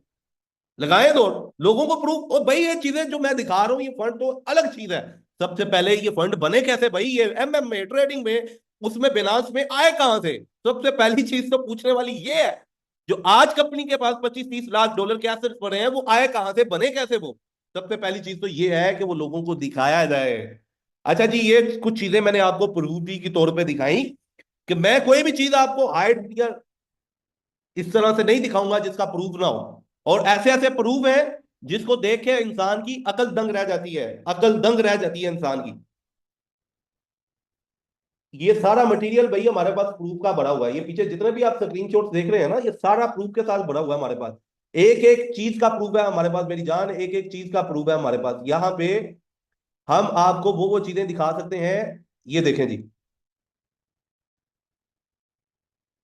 लगाए दो लोगों को प्रूफ। और भाई ये चीजें जो मैं दिखा रहा हूं ये फंड तो अलग चीज है। सबसे पहले ये फंड बने कैसे भाई? ये एमएम में ट्रेडिंग में उसमें बिनांस में आए कहां से? सबसे पहली चीज तो पूछने वाली ये है, जो आज कंपनी के पास 25-30 लाख डॉलर के एसेट्स पड़े हैं वो आए कहां से, बने कैसे वो? सबसे पहली चीज तो ये है कि वो लोगों को दिखाया जाए। अच्छा जी, ये कुछ चीजें मैंने आपको प्रूफ के तौर पे दिखाई कि मैं कोई भी चीज आपको हाइड या इस तरह से नहीं दिखाऊंगा जिसका प्रूफ ना हो। और ऐसे ऐसे प्रूफ है जिसको देख के इंसान की अकल दंग रह जाती है, अकल दंग रह जाती है इंसान की। ये सारा मटेरियल भाई हमारे पास प्रूफ का भरा हुआ है, ये पीछे जितने भी आप स्क्रीनशॉट्स देख रहे हैं ना ये सारा प्रूफ के साथ भरा हुआ है हमारे पास। एक एक चीज का प्रूफ है हमारे पास मेरी जान, एक एक चीज का प्रूफ है हमारे पास। यहाँ पे हम आपको वो चीजें दिखा सकते हैं। ये देखें जी,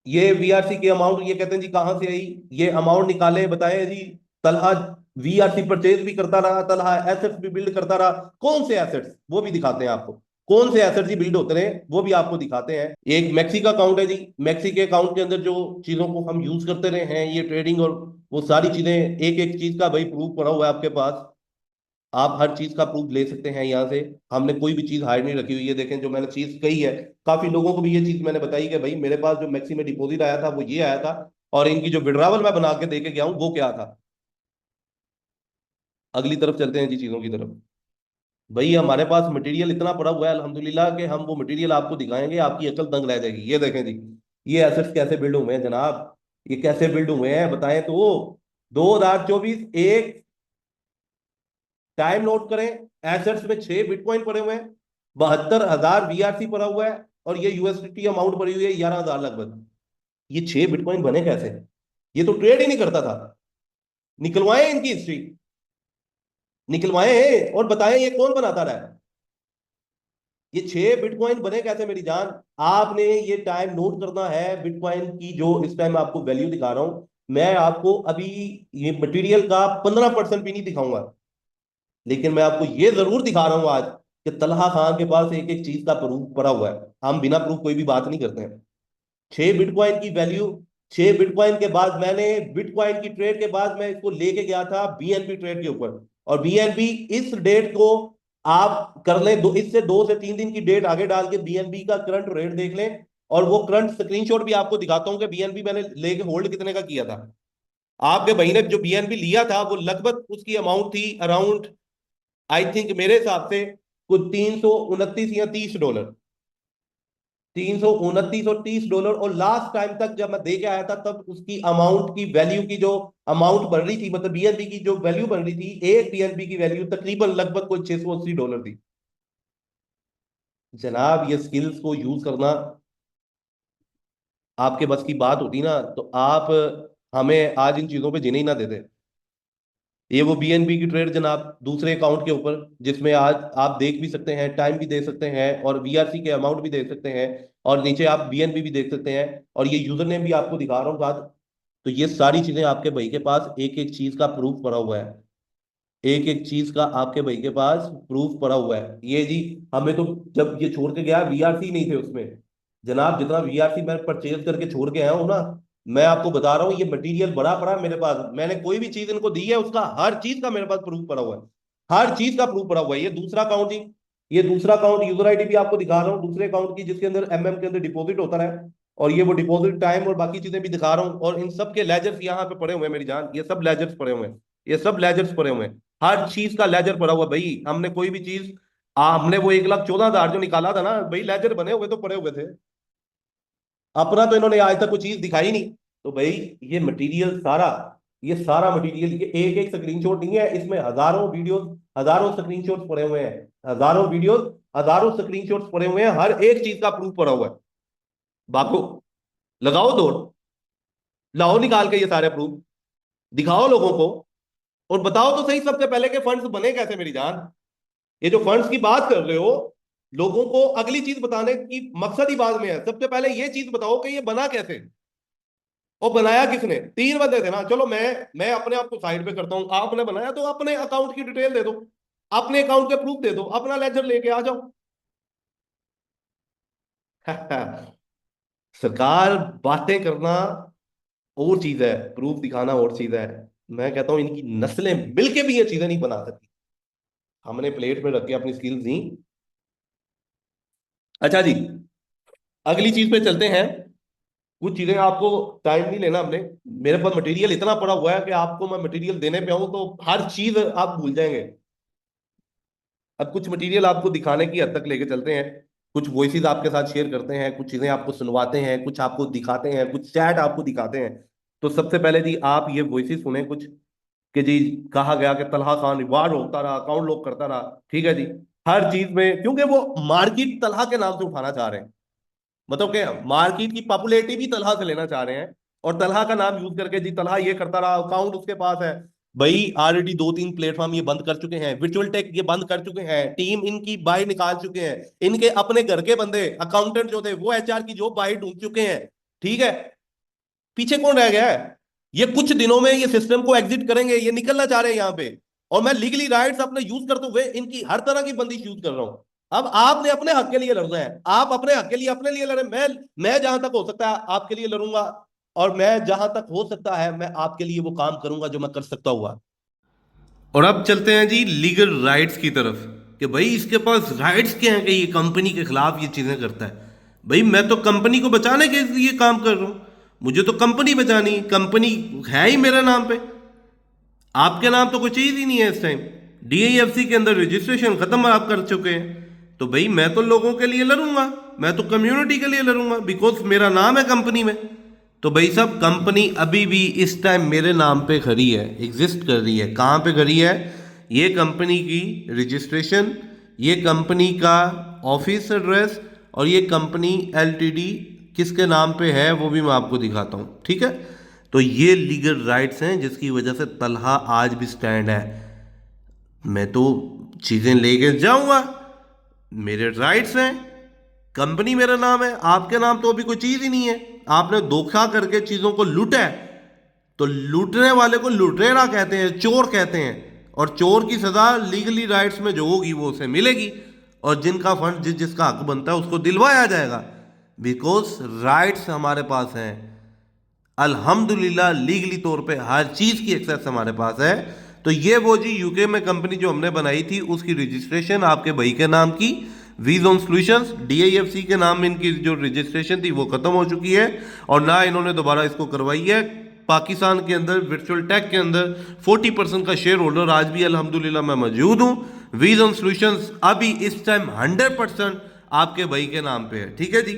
ये वीआरसी की अमाउंट, ये कहते हैं जी कहां से आई? ये अमाउंट निकाले बताए जी। तलहा वीआरसी परचेज भी करता रहा, तलहा एसेट्स भी बिल्ड करता रहा। कौन से एसेट्स वो भी दिखाते हैं आपको, कौन से एसेट्स ही बिल्ड होते रहे वो भी आपको दिखाते हैं। एक मैक्सी का अकाउंट है जी, मैक्सी के अकाउंट के अंदर जो चीजों को हम यूज करते रहे हैं ये ट्रेडिंग और वो सारी चीजें, एक एक चीज का भाई प्रूफ पड़ा हुआ है आपके पास। आप हर चीज का प्रूफ ले सकते हैं यहाँ से। हमने कोई भी चीज हाइड नहीं रखी हुई है। देखें जो मैंने चीज कही है, काफी लोगों को भी ये चीज मैंने बताई कि भाई मेरे पास जो मैक्सी में डिपॉजिट आया था वो ये आया था, और इनकी जो विड्रावल मैं बना के दे के गया हूँ वो क्या था। अगली तरफ चलते हैं जी, चीजों की तरफ। भाई हमारे पास मटेरियल इतना पड़ा हुआ है अल्हम्दुलिल्लाह कि हम वो मटेरियल आपको दिखाएंगे, आपकी अकल दंग रह जाएगी। ये देखें जी, ये एसेट्स कैसे बिल्ड हुए हैं जनाब, ये कैसे बिल्ड हुए हैं बताएं तो। 2024 एक टाइम नोट करें, एसेट्स में 6 बिटकॉइन पड़े हुए हैं, 72,000 वीआरसी पड़ा हुआ है, और ये यूएसडीटी अमाउंट पड़ी हुई है 11,000 लगभग। ये 6 बिटकॉइन बने कैसे? ये तो ट्रेड ही नहीं करता था। निकलवाएं इनकी हिस्ट्री, निकलवाएं और बताएं ये कौन बनाता रहा है। ये 6 बिटकॉइन बने कैसे मेरी जान? आपने ये टाइम नोट करना है। बिटकॉइन की जो इस टाइम आपको वैल्यू दिखा रहा हूं, मैं आपको अभी ये मटेरियल का 15% भी नहीं दिखाऊंगा, लेकिन मैं आपको ये जरूर दिखा रहा हूं आज कि तलहा खान के पास एक एक चीज का प्रूफ पड़ा हुआ है। हम बिना प्रूफ कोई भी बात नहीं करते हैं। 6 बिटकॉइन की वैल्यू, 6 बिटकॉइन के बाद मैंने बिटकॉइन की ट्रेड के बाद मैं इसको लेके गया था बीएनबी ट्रेड के ऊपर, और बीएनबी इस डेट को आप कर लें, इससे 2 से 3 दिन की डेट आगे डाल के बीएनबी का करंट रेट देख लें, और वो करंट स्क्रीनशॉट भी आपको दिखाता हूं कि बीएनबी मैंने लेके होल्ड कितने का किया था। आपके भाई ने जो बीएनबी लिया था वो लगभग उसकी अमाउंट थी अराउंड, आई थिंक मेरे हिसाब से कुछ 329 या 30 डॉलर, 329 और 30 डॉलर। और लास्ट टाइम तक जब मैं दे के आया था तब उसकी अमाउंट की वैल्यू की जो अमाउंट बन रही थी, मतलब बीएनबी की जो वैल्यू बन रही थी, एक बीएनबी की वैल्यू तकरीबन लगभग कोई 680 डॉलर थी। जनाब ये स्किल्स को यूज करना आपके बस की बात होती ना तो आप हमें आज इन चीजों पे जीने ही ना देते। ये वो बीएनबी की ट्रेड जनाब दूसरे अकाउंट के ऊपर, जिसमें आज आप देख भी सकते हैं, टाइम भी दे सकते हैं, और वीआरसी के अमाउंट भी देख सकते हैं, और नीचे आप बीएनबी भी देख सकते हैं, और ये यूजर नेम भी आपको दिखा रहा हूँ साथ। तो ये सारी चीजें आपके भाई के पास एक एक चीज का प्रूफ पड़ा हुआ है। एक एक चीज का आपके भाई के पास प्रूफ पड़ा हुआ है। ये जी, हमें तो जब ये छोड़ के गया वीआरसी नहीं थे उसमें। जनाब जितना वीआरसी मैं परचेज करके छोड़ के आया हूं ना, मैं आपको बता रहा हूँ ये मटेरियल बड़ा पड़ा है मेरे पास। मैंने कोई भी चीज इनको दी है उसका हर चीज का मेरे पास प्रूफ पड़ा हुआ है। हर चीज का प्रूफ पड़ा हुआ है। ये दूसरा अकाउंट जी, ये दूसरा अकाउंट यूजर आईडी भी आपको दिखा रहा हूँ दूसरे अकाउंट की, जिसके अंदर के अंदर डिपॉजिट होता है, और ये वो डिपॉजिट टाइम और बाकी चीजें भी दिखा रहा हूँ, और इन सब के लेजर्स यहाँ पे पड़े हुए हैं मेरी जान। ये सब लेजर्स पड़े हुए हैं, ये सब लेजर्स पड़े हुए हैं। हर चीज का लेजर पड़ा हुआ है भाई। हमने कोई भी चीज हमने वो 1,14,000 जो निकाला था ना भाई, लेजर बने हुए तो पड़े हुए थे। अपना तो इन्होंने आज तक कोई चीज दिखाई नहीं। तो भाई ये मटेरियल सारा, ये सारा मटेरियल, ये एक एक स्क्रीनशॉट नहीं है, इसमें हजारों वीडियोस, हजारों स्क्रीनशॉट्स पड़े हुए हैं, हजारों वीडियोस, हजारों स्क्रीनशॉट्स पड़े हुए हैं, हर एक चीज का प्रूफ पड़ा हुआ है। बाको लगाओ दौड़, लाओ निकाल के ये सारे प्रूफ, दिखाओ लोगों को, और बताओ तो सही सबसे पहले के फंड्स बने कैसे मेरी जान। ये जो फंड्स की बात कर रहे हो, लोगों को अगली चीज बताने की मकसद ही बाद में है। सबसे पहले ये चीज बताओ कि ये बना कैसे, और बनाया किसने। 3 बंदे थे ना, चलो मैं अपने आप को साइड पे करता हूं, आपने बनाया तो अपने अकाउंट की डिटेल दे दो, अपने अकाउंट के प्रूफ दे दो, अपना लेजर लेके आ जाओ। सरकार बातें करना और चीज है, प्रूफ दिखाना और चीज है। मैं कहता हूं इनकी नस्लें मिलके भी ये चीजें नहीं बना सकती। हमने प्लेट में रख के अपनी स्किल्स दी। अच्छा जी, अगली चीज पे चलते हैं। कुछ चीजें आपको टाइम नहीं लेना हमने, मेरे पास मटेरियल इतना पड़ा हुआ है कि आपको मैं मटेरियल देने पे आऊं तो हर चीज आप भूल जाएंगे। अब कुछ मटेरियल आपको दिखाने की हद तक लेके चलते हैं, कुछ वॉइसेस आपके साथ शेयर करते हैं, कुछ चीजें आपको सुनवाते हैं, कुछ आपको दिखाते हैं, कुछ चैट आपको दिखाते हैं। तो सबसे पहले जी आप ये वॉइसेस सुने कुछ, कि जी कहा गया कि तलहा खान रिवार्ड होता रहा, अकाउंट लॉक करता रहा, ठीक है जी। हर चीज में, क्योंकि वो मार्केट तलहा के नाम से उठाना चाह रहे हैं, मतलब कि मार्केट की पॉपुलैरिटी भी तलहा से लेना चाह रहे हैं, और तलहा का नाम यूज करके जी तलहा ये करता रहा, अकाउंट उसके पास है। भाई ऑलरेडी 2-3 प्लेटफॉर्म ये बंद कर चुके हैं, वर्चुअल टेक ये बंद कर चुके हैं, टीम इनकी बाहर निकाल चुके हैं, इनके अपने घर के बंदे अकाउंटेंट जो थे वो एचआर की जॉब बाहर ढूंढ चुके हैं, ठीक है। पीछे कौन रह गया है? ये कुछ दिनों में ये सिस्टम को एग्जिट करेंगे, ये निकलना चाह रहे हैं यहाँ पे, और मैं लीगली राइट्स अपने यूज करते हुए इनकी हर तरह की बंदिश यूज कर रहा हूं। अब आपने अपने हक के लिए लड़ना है, आप अपने हक के लिए अपने लिए लड़े। मैं जहां तक हो सकता है आपके लिए लड़ूंगा, और मैं जहां तक हो सकता है मैं आपके लिए वो काम करूंगा जो मैं कर सकता हुआ। और अब चलते हैं जी लीगल राइट्स की तरफ, कि भाई इसके पास राइट्स क्या हैं कि ये कंपनी के खिलाफ ये चीजें करता है। भाई मैं तो कंपनी को बचाने के लिए काम कर रहा हूं, मुझे तो कंपनी बचानी है, कंपनी है ही मेरे नाम पे। आपके नाम तो कोई चीज ही नहीं है इस टाइम। डीआईएफसी के अंदर रजिस्ट्रेशन खत्म आप कर चुके हैं। तो भाई मैं तो लोगों के लिए लड़ूंगा, मैं तो कम्युनिटी के लिए लड़ूंगा, बिकॉज मेरा नाम है कंपनी में। तो भाई साहब कंपनी अभी भी इस टाइम मेरे नाम पे खड़ी है, एग्जिस्ट कर रही है। कहाँ पे खड़ी है? ये कंपनी की रजिस्ट्रेशन, ये कंपनी का ऑफिस एड्रेस और ये कंपनी एलटीडी किसके नाम पे है वो भी मैं आपको दिखाता हूँ, ठीक है। तो ये लीगल राइट्स हैं जिसकी वजह से तलहा आज भी स्टैंड है। मैं तो चीज़ें लेके जाऊंगा, मेरे राइट्स हैं, कंपनी मेरा नाम है, आपके नाम तो अभी कोई चीज़ ही नहीं है। आपने धोखा करके चीज़ों को लूटा है, तो लूटने वाले को लुटेरा कहते हैं, चोर कहते हैं। और चोर की सजा लीगली राइट्स में जो होगी वो उसे मिलेगी, और जिनका फंड जिसका हक बनता है उसको दिलवाया जाएगा, बिकॉज राइट्स हमारे पास हैं। अल्हम्दुलिल्लाह लीगली तौर पे हर चीज़ की एक्सेस हमारे पास है। तो ये वो जी यूके में कंपनी जो हमने बनाई थी उसकी रजिस्ट्रेशन आपके भाई के नाम की, वीजोन सॉल्यूशंस डीआईएफसी के नाम में इनकी जो रजिस्ट्रेशन थी वो खत्म हो चुकी है, और ना इन्होंने दोबारा इसको करवाई है। पाकिस्तान के अंदर वर्चुअल टेक के अंदर 40% का शेयर होल्डर आज भी अल्हम्दुलिल्लाह मैं मौजूद हूँ। वीजोन सॉल्यूशंस अभी इस टाइम 100% आपके भाई के नाम पे है, ठीक है जी।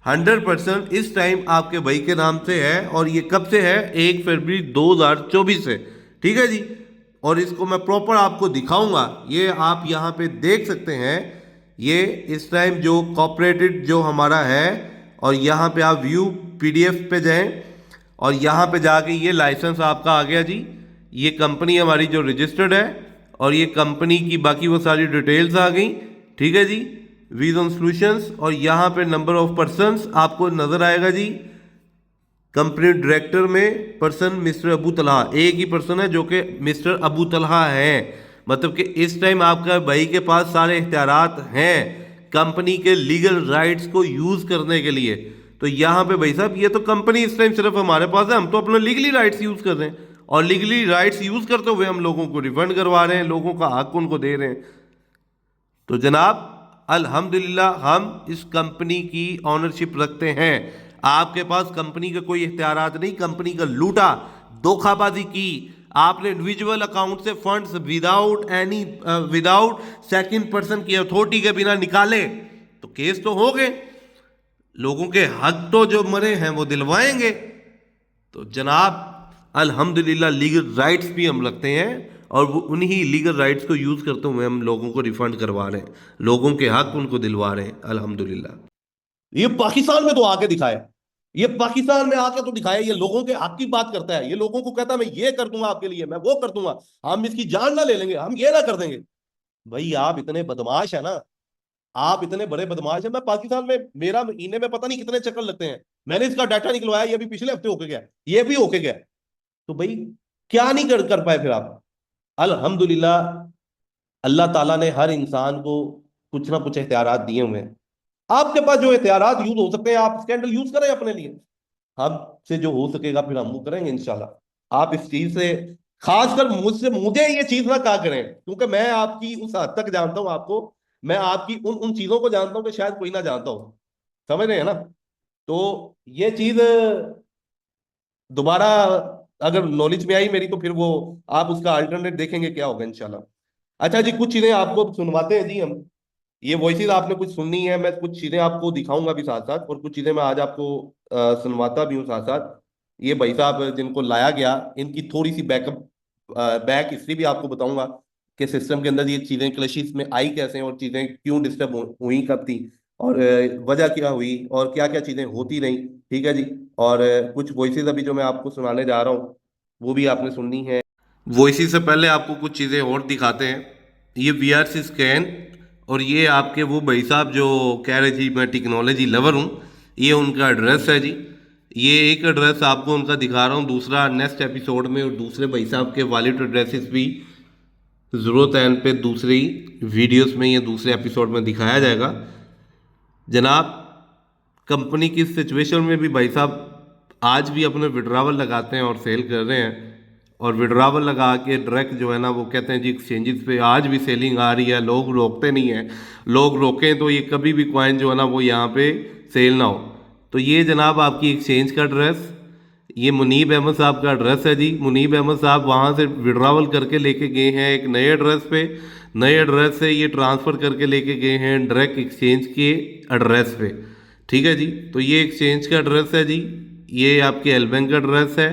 100% इस टाइम आपके भाई के नाम से है, और ये कब से है? 1 फरवरी 2024 से, ठीक है जी। और इसको मैं प्रॉपर आपको दिखाऊंगा, ये आप यहाँ पे देख सकते हैं। ये इस टाइम जो कॉपरेटेड जो हमारा है, और यहाँ पे आप व्यू पीडीएफ पे जाएं, और यहाँ पे जाके ये लाइसेंस आपका आ गया जी। ये कंपनी हमारी जो रजिस्टर्ड है, और ये कंपनी की बाकी वो सारी डिटेल्स आ गई, ठीक है जी। विजन सॉल्यूशंस, और यहाँ पे नंबर ऑफ पर्सन्स आपको नजर आएगा जी। कंपनी डायरेक्टर में पर्सन मिस्टर अबू तलहा, एक ही पर्सन है जो कि मिस्टर अबू तलहा है। मतलब कि इस टाइम आपका भाई के पास सारे इख्तियारात हैं कंपनी के लीगल राइट्स को यूज करने के लिए। तो यहाँ पे भाई साहब ये तो कंपनी इस टाइम सिर्फ हमारे पास है, हम तो अपना लीगली राइट्स यूज कर रहे हैं, और लीगली राइट्स यूज करते हुए हम लोगों को रिफंड करवा रहे हैं, लोगों का हक उनको दे रहे हैं। तो जनाब अल्हम्दुलिल्लाह हम इस कंपनी की ऑनरशिप रखते हैं। आपके पास कंपनी के कोई इख्तियारात नहीं, कंपनी का लूटा, धोखाबाजी की, आपने इंडिविजुअल अकाउंट से फंड्स विदाउट सेकंड पर्सन की अथॉरिटी के बिना निकाले तो केस तो हो गए, लोगों के हक तो जो मरे हैं वो दिलवाएंगे। तो जनाब अल्हम्दुलिल्लाह लीगल राइट्स भी हम रखते हैं, और वो उन्हीं लीगल राइट्स को यूज करते हुए हम लोगों को रिफंड करवा रहे हैं, लोगों के हक उनको दिलवा रहे हैं अल्हम्दुलिल्लाह। ये पाकिस्तान में तो आके दिखाया, ये पाकिस्तान में आके तो दिखाया, ये लोगों के हक की बात करता है, ये लोगों को कहता है मैं ये कर दूंगा आपके लिए, मैं वो कर दूंगा, हम इसकी जान ना ले लेंगे, हम ये ना कर देंगे। भाई आप इतने बदमाश है ना, आप इतने बड़े बदमाश है। मैं पाकिस्तान में मेरा महीने में पता नहीं कितने चक्कर लगते हैं, मैंने इसका डाटा निकलवाया, ये भी पिछले हफ्ते होके गया, ये भी होके गया। तो भाई क्या नहीं कर पाए फिर आप? अल्हम्दुलिल्लाह अल्लाह ताला ने हर इंसान को कुछ ना कुछ इख्तियारात दिए हुए हैं। आपके पास जो इख्तियारात यूज हो सकते हैं आप स्कैंडल यूज करें अपने लिए, हमसे जो हो सकेगा फिर हम वो करेंगे इंशाल्लाह। आप इस चीज से खासकर मुझसे मुझे ये चीज ना कहा करें, क्योंकि मैं आपकी उस हद तक जानता हूं आपको, मैं आपकी उन उन चीजों को जानता हूं कि शायद कोई ना जानता हो, समझ रहे हैं ना। तो ये चीज दोबारा अगर नॉलेज में आई मेरी तो फिर वो आप उसका अल्टरनेट देखेंगे क्या होगा इंशाल्लाह। अच्छा जी, कुछ चीजें आपको सुनवाते हैं जी हम। ये वॉइसेस आपने कुछ सुननी है, मैं कुछ चीजें आपको दिखाऊंगा भी साथ साथ, और कुछ चीजें मैं आज आपको सुनवाता भी हूँ साथ साथ। ये भाई साहब जिनको लाया गया इनकी थोड़ी सी बैक हिस्ट्री भी आपको बताऊंगा कि सिस्टम के अंदर ये चीजें क्लशिश में आई कैसे, और चीजें क्यों डिस्टर्ब हुई कब थी, और वजह क्या हुई, और क्या क्या चीजें होती रही, ठीक है जी। और कुछ वॉइसेस अभी जो मैं आपको सुनाने जा रहा हूँ वो भी आपने सुननी है। वॉइसेस से पहले आपको कुछ चीज़ें और दिखाते हैं। ये वीआरसी स्कैन, और ये आपके वो भाई साहब जो कह रहे जी मैं टेक्नोलॉजी लवर हूँ, ये उनका एड्रेस है जी। ये एक एड्रेस आपको उनका दिखा रहा हूँ, दूसरा नेक्स्ट एपिसोड में, और दूसरे भाई साहब के वॉलिड एड्रेसेस भी ज़रूरत है पे दूसरी वीडियोस में या दूसरे एपिसोड में दिखाया जाएगा। जनाब कंपनी की सिचुएशन में भी भाई साहब आज भी अपने विड्रावल लगाते हैं और सेल कर रहे हैं, और विड्रावल लगा के डायरेक्ट जो है ना वो कहते हैं जी एक्सचेंजेस पे आज भी सेलिंग आ रही है, लोग रोकते नहीं हैं। लोग रोकें तो ये कभी भी कॉइन जो है ना वो यहाँ पे सेल ना हो। तो ये जनाब आपकी एक्सचेंज का एड्रेस, ये मुनीब अहमद साहब का एड्रेस है जी। मुनीब अहमद साहब वहाँ से विड्रावल करके लेके गए हैं एक नए एड्रेस पे। नए एड्रेस से ये ट्रांसफ़र करके लेके गए हैं डायरेक्ट एक्सचेंज के एड्रेस पे। ठीक है जी। तो ये एक्सचेंज का एड्रेस है जी। ये आपके एल बैंक का एड्रेस है।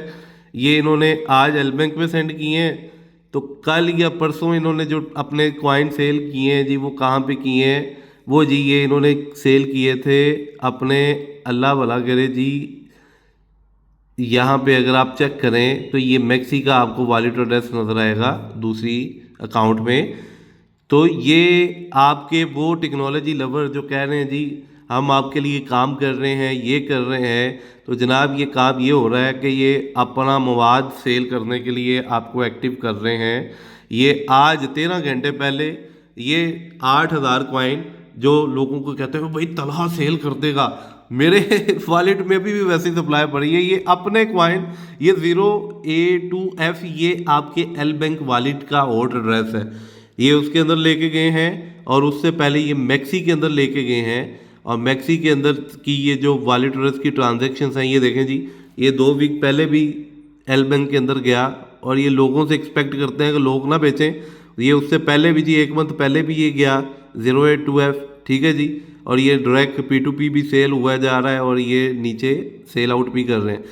ये इन्होंने आज एल बैंक में सेंड किए हैं। तो कल या परसों इन्होंने जो अपने कॉइन सेल किए हैं जी, वो कहाँ पे किए हैं? वो जी ये इन्होंने सेल किए थे अपने, अल्लाह भला करे जी, यहाँ पे अगर आप चेक करें तो ये मैक्सी का आपको वॉलेट एड्रेस नज़र आएगा दूसरी अकाउंट में। तो ये आपके वो टेक्नोलॉजी लवर जो कह रहे हैं जी हम आपके लिए काम कर रहे हैं, ये कर रहे हैं, तो जनाब ये काम ये हो रहा है कि ये अपना मवाद सेल करने के लिए आपको एक्टिव कर रहे हैं। ये आज 13 घंटे पहले ये 8,000 कॉइन जो लोगों को कहते हैं भाई तलहा सेल कर देगा, मेरे वॉलेट में भी वैसी सप्लाई पड़ी है। ये अपने क्वाइन, ये 0A2F, ये आपके एल बैंक वॉलेट का ओल्ड एड्रेस है, ये उसके अंदर लेके गए हैं। और उससे पहले ये मैक्सी के अंदर लेके गए हैं। और मैक्सी के अंदर की ये जो वॉलेट एड्रेस की ट्रांजेक्शन्स हैं, ये देखें जी, ये 2 वीक पहले भी एल बैंक के अंदर गया। और ये लोगों से एक्सपेक्ट करते हैं कि लोग ना बेचें। ये उससे पहले भी जी 1 मंथ पहले भी ये गया 0A2F। ठीक है जी। और ये डायरेक्ट P2P भी सेल हुआ जा रहा है और ये नीचे सेल आउट भी कर रहे हैं।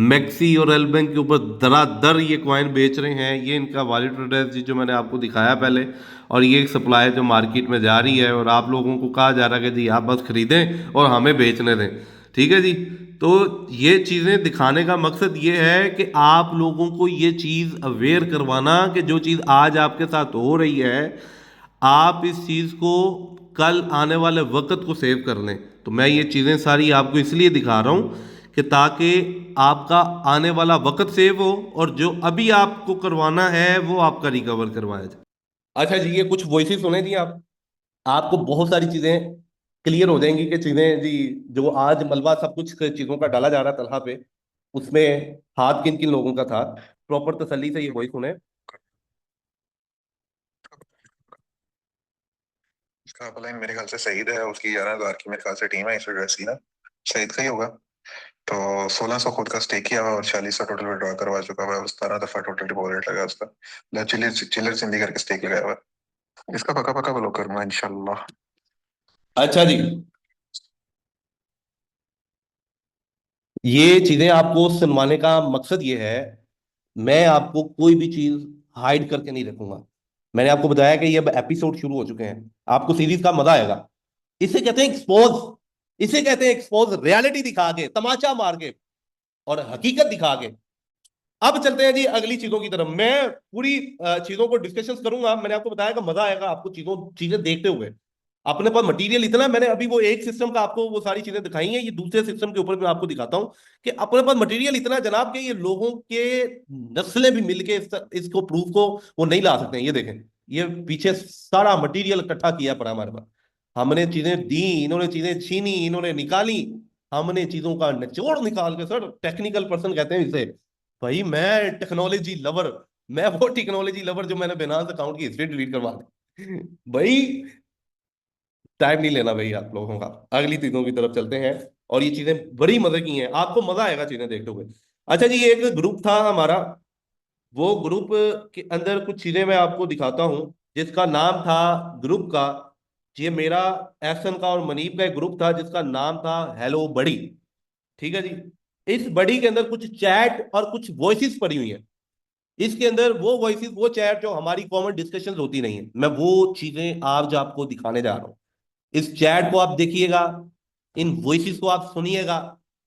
मैक्सी और एल बैंक के ऊपर दरादर ये कॉइन बेच रहे हैं। ये इनका वॉलेट एड्रेस जी जो मैंने आपको दिखाया पहले। और ये एक सप्लाई जो मार्केट में जा रही है और आप लोगों को कहा जा रहा है कि जी आप बस खरीदें और हमें बेचने दें। ठीक है जी। तो ये चीज़ें दिखाने का मकसद ये है कि आप लोगों को ये चीज़ अवेयर करवाना कि जो चीज़ आज आपके साथ हो रही है, आप इस चीज़ को कल आने वाले वक्त को सेव कर लें। तो मैं ये चीज़ें सारी आपको इसलिए दिखा रहा हूँ कि ताकि आपका आने वाला वक्त सेव हो और जो अभी आपको करवाना है वो आपका रिकवर करवाया जाए। अच्छा जी, ये कुछ वॉइसेस सुने जी आप, आपको बहुत सारी चीज़ें क्लियर हो जाएंगी कि चीज़ें जी जो आज मलबा सब कुछ चीज़ों का डाला जा रहा है तलहा पे, उसमें हाथ किन किन लोगों का था। प्रॉपर तसल्ली से ये वॉइस सुने। इसका अपलाइन मेरे ख्याल से सईद है, उसकी 11,000 की मेरे ख्याल से टीम है इस वजह से ना, सईद का ही होगा। तो 1600 खुद का स्टेक किया हुआ और 4600 टोटल विड्रॉ करवा चुका हुआ है। 17 दफा टोटल डिपॉजिट लगा उसका, चिल्लर चिल्लर जिंदगी करके स्टेक लगाया हुआ है। इसका पक्का पक्का ब्लॉक करूंगा इंशाल्लाह। अच्छा जी, ये चीजें आपको सुनवाने का मकसद ये है, मैं आपको कोई भी चीज हाइड करके नहीं रखूंगा। मैंने आपको बताया कि ये अब एपिसोड शुरू हो चुके हैं, आपको सीरीज का मजा आएगा। इसे कहते हैं एक्सपोज। इसे कहते हैं एक्सपोज, रियलिटी दिखा के, तमाचा मार के और हकीकत दिखा के। अब चलते हैं जी अगली चीजों की तरफ। मैं पूरी चीजों को डिस्कशन करूंगा। मैंने आपको बताया कि मजा आएगा आपको चीजें देखते हुए। अपने पास मटेरियल इतना, मैंने अभी वो एक सिस्टम का आपको वो सारी चीजें दिखाई हैं, ये दूसरे सिस्टम के ऊपर मैं आपको दिखाता हूं कि अपने पास मटेरियल इतना जनाब के ये लोगों के नस्लें भी मिलके इसको प्रूफ को वो नहीं ला सकते हैं। ये देखें, ये पीछे सारा मटेरियल इकट्ठा किया पड़ा हमारे पास। हमने चीजें दी, इन्होंने चीजें छीनी, इन्होंने निकाली, हमने चीजों का निचोड़ निकाल के, सर टेक्निकल पर्सन कहते हैं इसे। भाई मैं टेक्नोलॉजी लवर, मैं वो टेक्नोलॉजी लवर जो मैंने बिनास अकाउंट की हिस्ट्री डिलीट करवा दी भाई। टाइम नहीं लेना भाई आप लोगों का, अगली चीजों की तरफ चलते हैं। और ये चीजें बड़ी मजे की हैं, आपको मजा आएगा चीजें देखते हुए। अच्छा जी, ये एक ग्रुप था हमारा, वो ग्रुप के अंदर कुछ चीजें मैं आपको दिखाता हूँ जिसका नाम था ग्रुप का, ये मेरा एहसन का और मनीप का एक ग्रुप था जिसका नाम था हेलो बड़ी। ठीक है जी। इस बड़ी के अंदर कुछ चैट और कुछ वॉइसेस पड़ी हुई हैं। इसके अंदर वो वॉइसेस, वो चैट जो हमारी कॉमन डिस्कशन होती नहीं है, मैं वो चीजें आज आपको दिखाने जा रहा हूँ। इस चैट को आप देखिएगा, इन वॉइसेस को आप सुनिएगा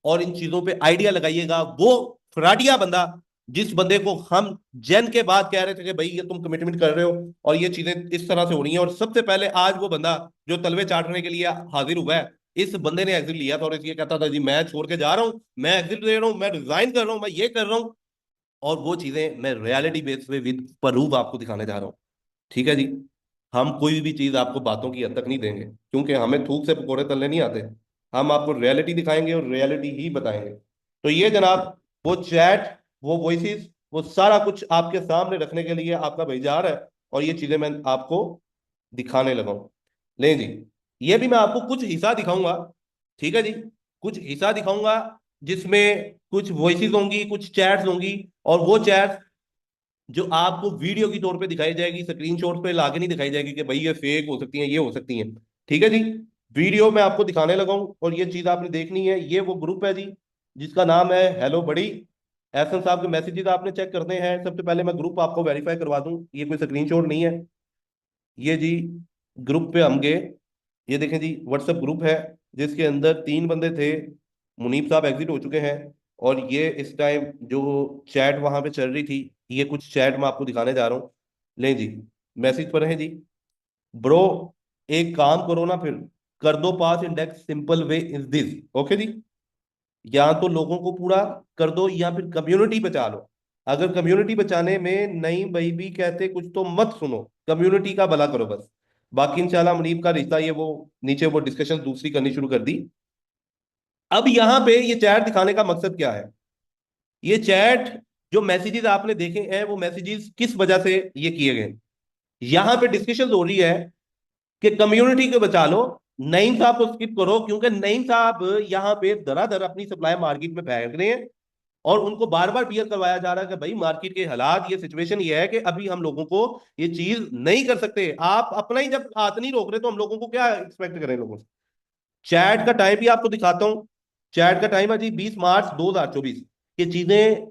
और इन चीजों पे आइडिया लगाइएगा। वो फ्राडिया बंदा, जिस बंदे को हम जैन के बाद कह रहे थे कि भाई ये तुम कमिटमेंट कर रहे हो और ये चीजें इस तरह से हो रही हैं, और सबसे पहले आज वो बंदा जो तलवे चाटने के लिए हाजिर हुआ है, इस बंदे ने एग्जिट लिया था और ये कहता था जी मैं छोड़ के जा रहा हूं, मैं एग्जिट दे रहा हूं, मैं रिजाइन कर रहा हूं, मैं ये कर रहा हूं। और वो चीजें मैं रियलिटी बेस पे विद प्रूफ आपको दिखाने जा रहा हूँ। ठीक है जी। हम कोई भी चीज आपको बातों की हद तक नहीं देंगे क्योंकि हमें थूक से पकौड़े तलने नहीं आते। हम आपको रियलिटी दिखाएंगे और रियलिटी ही बताएंगे। तो ये जनाब वो चैट, वो वॉइसेस, वो सारा कुछ आपके सामने रखने के लिए आपका भेजा आ रहा है और ये चीजें मैं आपको दिखाने लगा हूं। लें जी, ये भी मैं आपको कुछ हिस्सा दिखाऊंगा। ठीक है जी। कुछ हिस्सा दिखाऊंगा जिसमें कुछ वॉइसेस होंगी, कुछ चैट्स होंगी, और वो चैट जो आपको वीडियो की तौर पे दिखाई जाएगी, स्क्रीनशॉट पे लाके नहीं दिखाई जाएगी कि भाई ये फेक हो सकती है, ये हो सकती है। ठीक है जी। वीडियो में आपको दिखाने लगा हूं और ये चीज आपने देखनी है। ये वो ग्रुप है जी जिसका नाम है हेलो बड़ी। एहसन साहब के मैसेजेस आपने चेक करने हैं। सबसे पहले मैं ग्रुप आपको वेरीफाई करवा दूं, ये कोई स्क्रीनशॉट नहीं है। ये जी ग्रुप पे हम गए, ये देखें जी व्हाट्सएप ग्रुप है जिसके अंदर 3 बंदे थे। मुनीब साहब एग्जिट हो चुके हैं। और ये इस टाइम जो चैट वहां पे चल रही थी, ये कुछ चैट मैं आपको दिखाने जा रहा हूँ। लें जी, मैसेज पर है जी। ब्रो, एक काम करो ना फिर, कर दो pass index, simple way is this. Okay जी। या तो लोगों को पूरा कर दो या फिर कम्युनिटी बचा लो। अगर कम्युनिटी बचाने में नहीं भाई भी कहते कुछ तो मत सुनो, कम्युनिटी का भला करो बस। बाकी इंशाल्लाह मुनीब का रिश्ता ये वो नीचे वो डिस्कशन दूसरी करनी शुरू कर दी। अब यहाँ पे ये चैट दिखाने का मकसद क्या है? ये चैट जो मैसेजेस आपने देखे हैं वो मैसेजेस किस वजह से ये किए गए? यहाँ पे डिस्कशन हो रही है कि कम्युनिटी को बचा लो, नईम साहब को स्किप करो, क्योंकि नईम साहब यहाँ पे धड़ाधड़ अपनी सप्लाई मार्केट में फेंक रहे हैं। और उनको बार बार क्लियर करवाया जा रहा है कि भाई मार्केट के हालात, ये सिचुएशन ये है कि अभी हम लोगों को ये चीज नहीं कर सकते। आप अपना ही जब हाथ नहीं रोक रहे तो हम लोगों को क्या एक्सपेक्ट करें लोगों से? चैट का टाइम भी आपको दिखाता हूँ। चैट का टाइम है जी 20 मार्च 2024। ये चीजें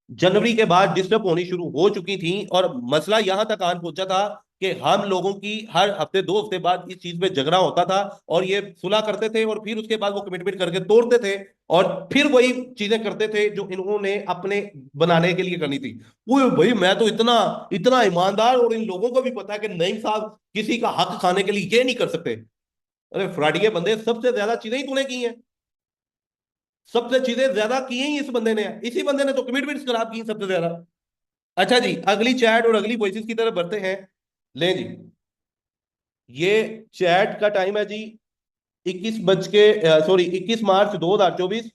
जनवरी के बाद डिस्टर्ब होनी शुरू हो चुकी थी और मसला यहां तक आन पहुंचा था कि हम लोगों की हर हफ्ते 2 हफ्ते बाद इस चीज पे झगड़ा होता था। और ये सुलह करते थे और फिर उसके बाद वो कमिटमेंट करके तोड़ते थे और फिर वही चीजें करते थे जो इन्होंने अपने बनाने के लिए करनी थी। वो भाई मैं तो इतना इतना ईमानदार, और इन लोगों को भी पता है कि नईम साहब किसी का हक खाने के लिए ये नहीं कर सकते। अरे फ्रॉडिये बंदे, सबसे ज्यादा चीजें ही तूने की हैं। सबसे चीजें ज्यादा की ही इस बंदे ने, इसी बंदे ने तो कमिटमेंट्स खराब की सबसे ज्यादा। अच्छा जी, अगली चैट और अगली वॉइसेस की तरफ बढ़ते हैं। लें जी, ये चैट का टाइम है जी 21 मार्च 2024।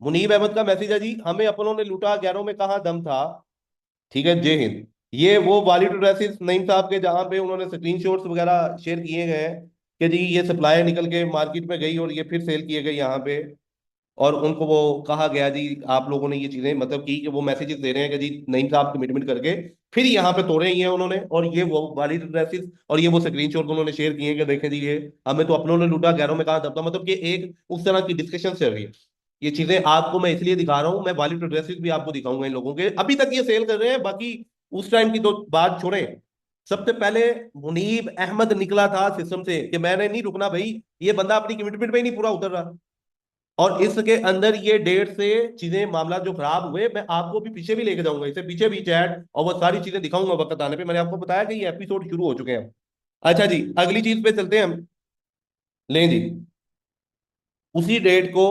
मुनीब अहमद का मैसेज है जी, हमें अपनों ने लूटा, गैरों में कहाँ दम था। ठीक है, जय हिंद। ये वो वाली ड्रेसेस नईम साहब के जहां पे उन्होंने स्क्रीनशॉट्स वगैरह शेयर किए गए हैं कि जी ये सप्लाई निकल के मार्केट में गई और ये फिर सेल किए गए यहाँ पे। और उनको वो कहा गया जी आप लोगों ने ये चीजें मतलब की कि वो मैसेजेस दे रहे हैं कि जी नईम साहब कमिटमेंट करके फिर यहाँ पे तोड़े ही हैं उन्होंने। और ये वो वाली ड्रेसेस और ये वो स्क्रीनशॉट उन्होंने शेयर किए हैं कि देखें जी ये हमें तो अपनों ने लूटा, गैरों में कहा दबता, मतलब कि एक उस तरह की डिस्कशन चल रही है। ये चीजें आपको मैं इसलिए दिखा रहा हूँ, मैं वाली ड्रेसेस भी आपको दिखाऊंगा इन लोगों के, अभी तक ये सेल कर रहे हैं। बाकी उस टाइम की तो बात छोड़ें। सबसे पहले मुनीब अहमद निकला था सिस्टम से कि मैंने नहीं रुकना भाई, ये बंदा अपनी कमिटमेंट पे ही नहीं पूरा उतर रहा। और इसके अंदर ये डेट से चीजें मामला जो खराब हुए, मैं आपको भी पीछे भी लेके जाऊंगा, इससे पीछे भी चैट और वो सारी चीजें दिखाऊंगा वक्त आने पे। मैंने आपको बताया कि ये एपिसोड शुरू हो चुके हैं। अच्छा जी, अगली चीज पे चलते हैं हम। लें जी, उसी डेट को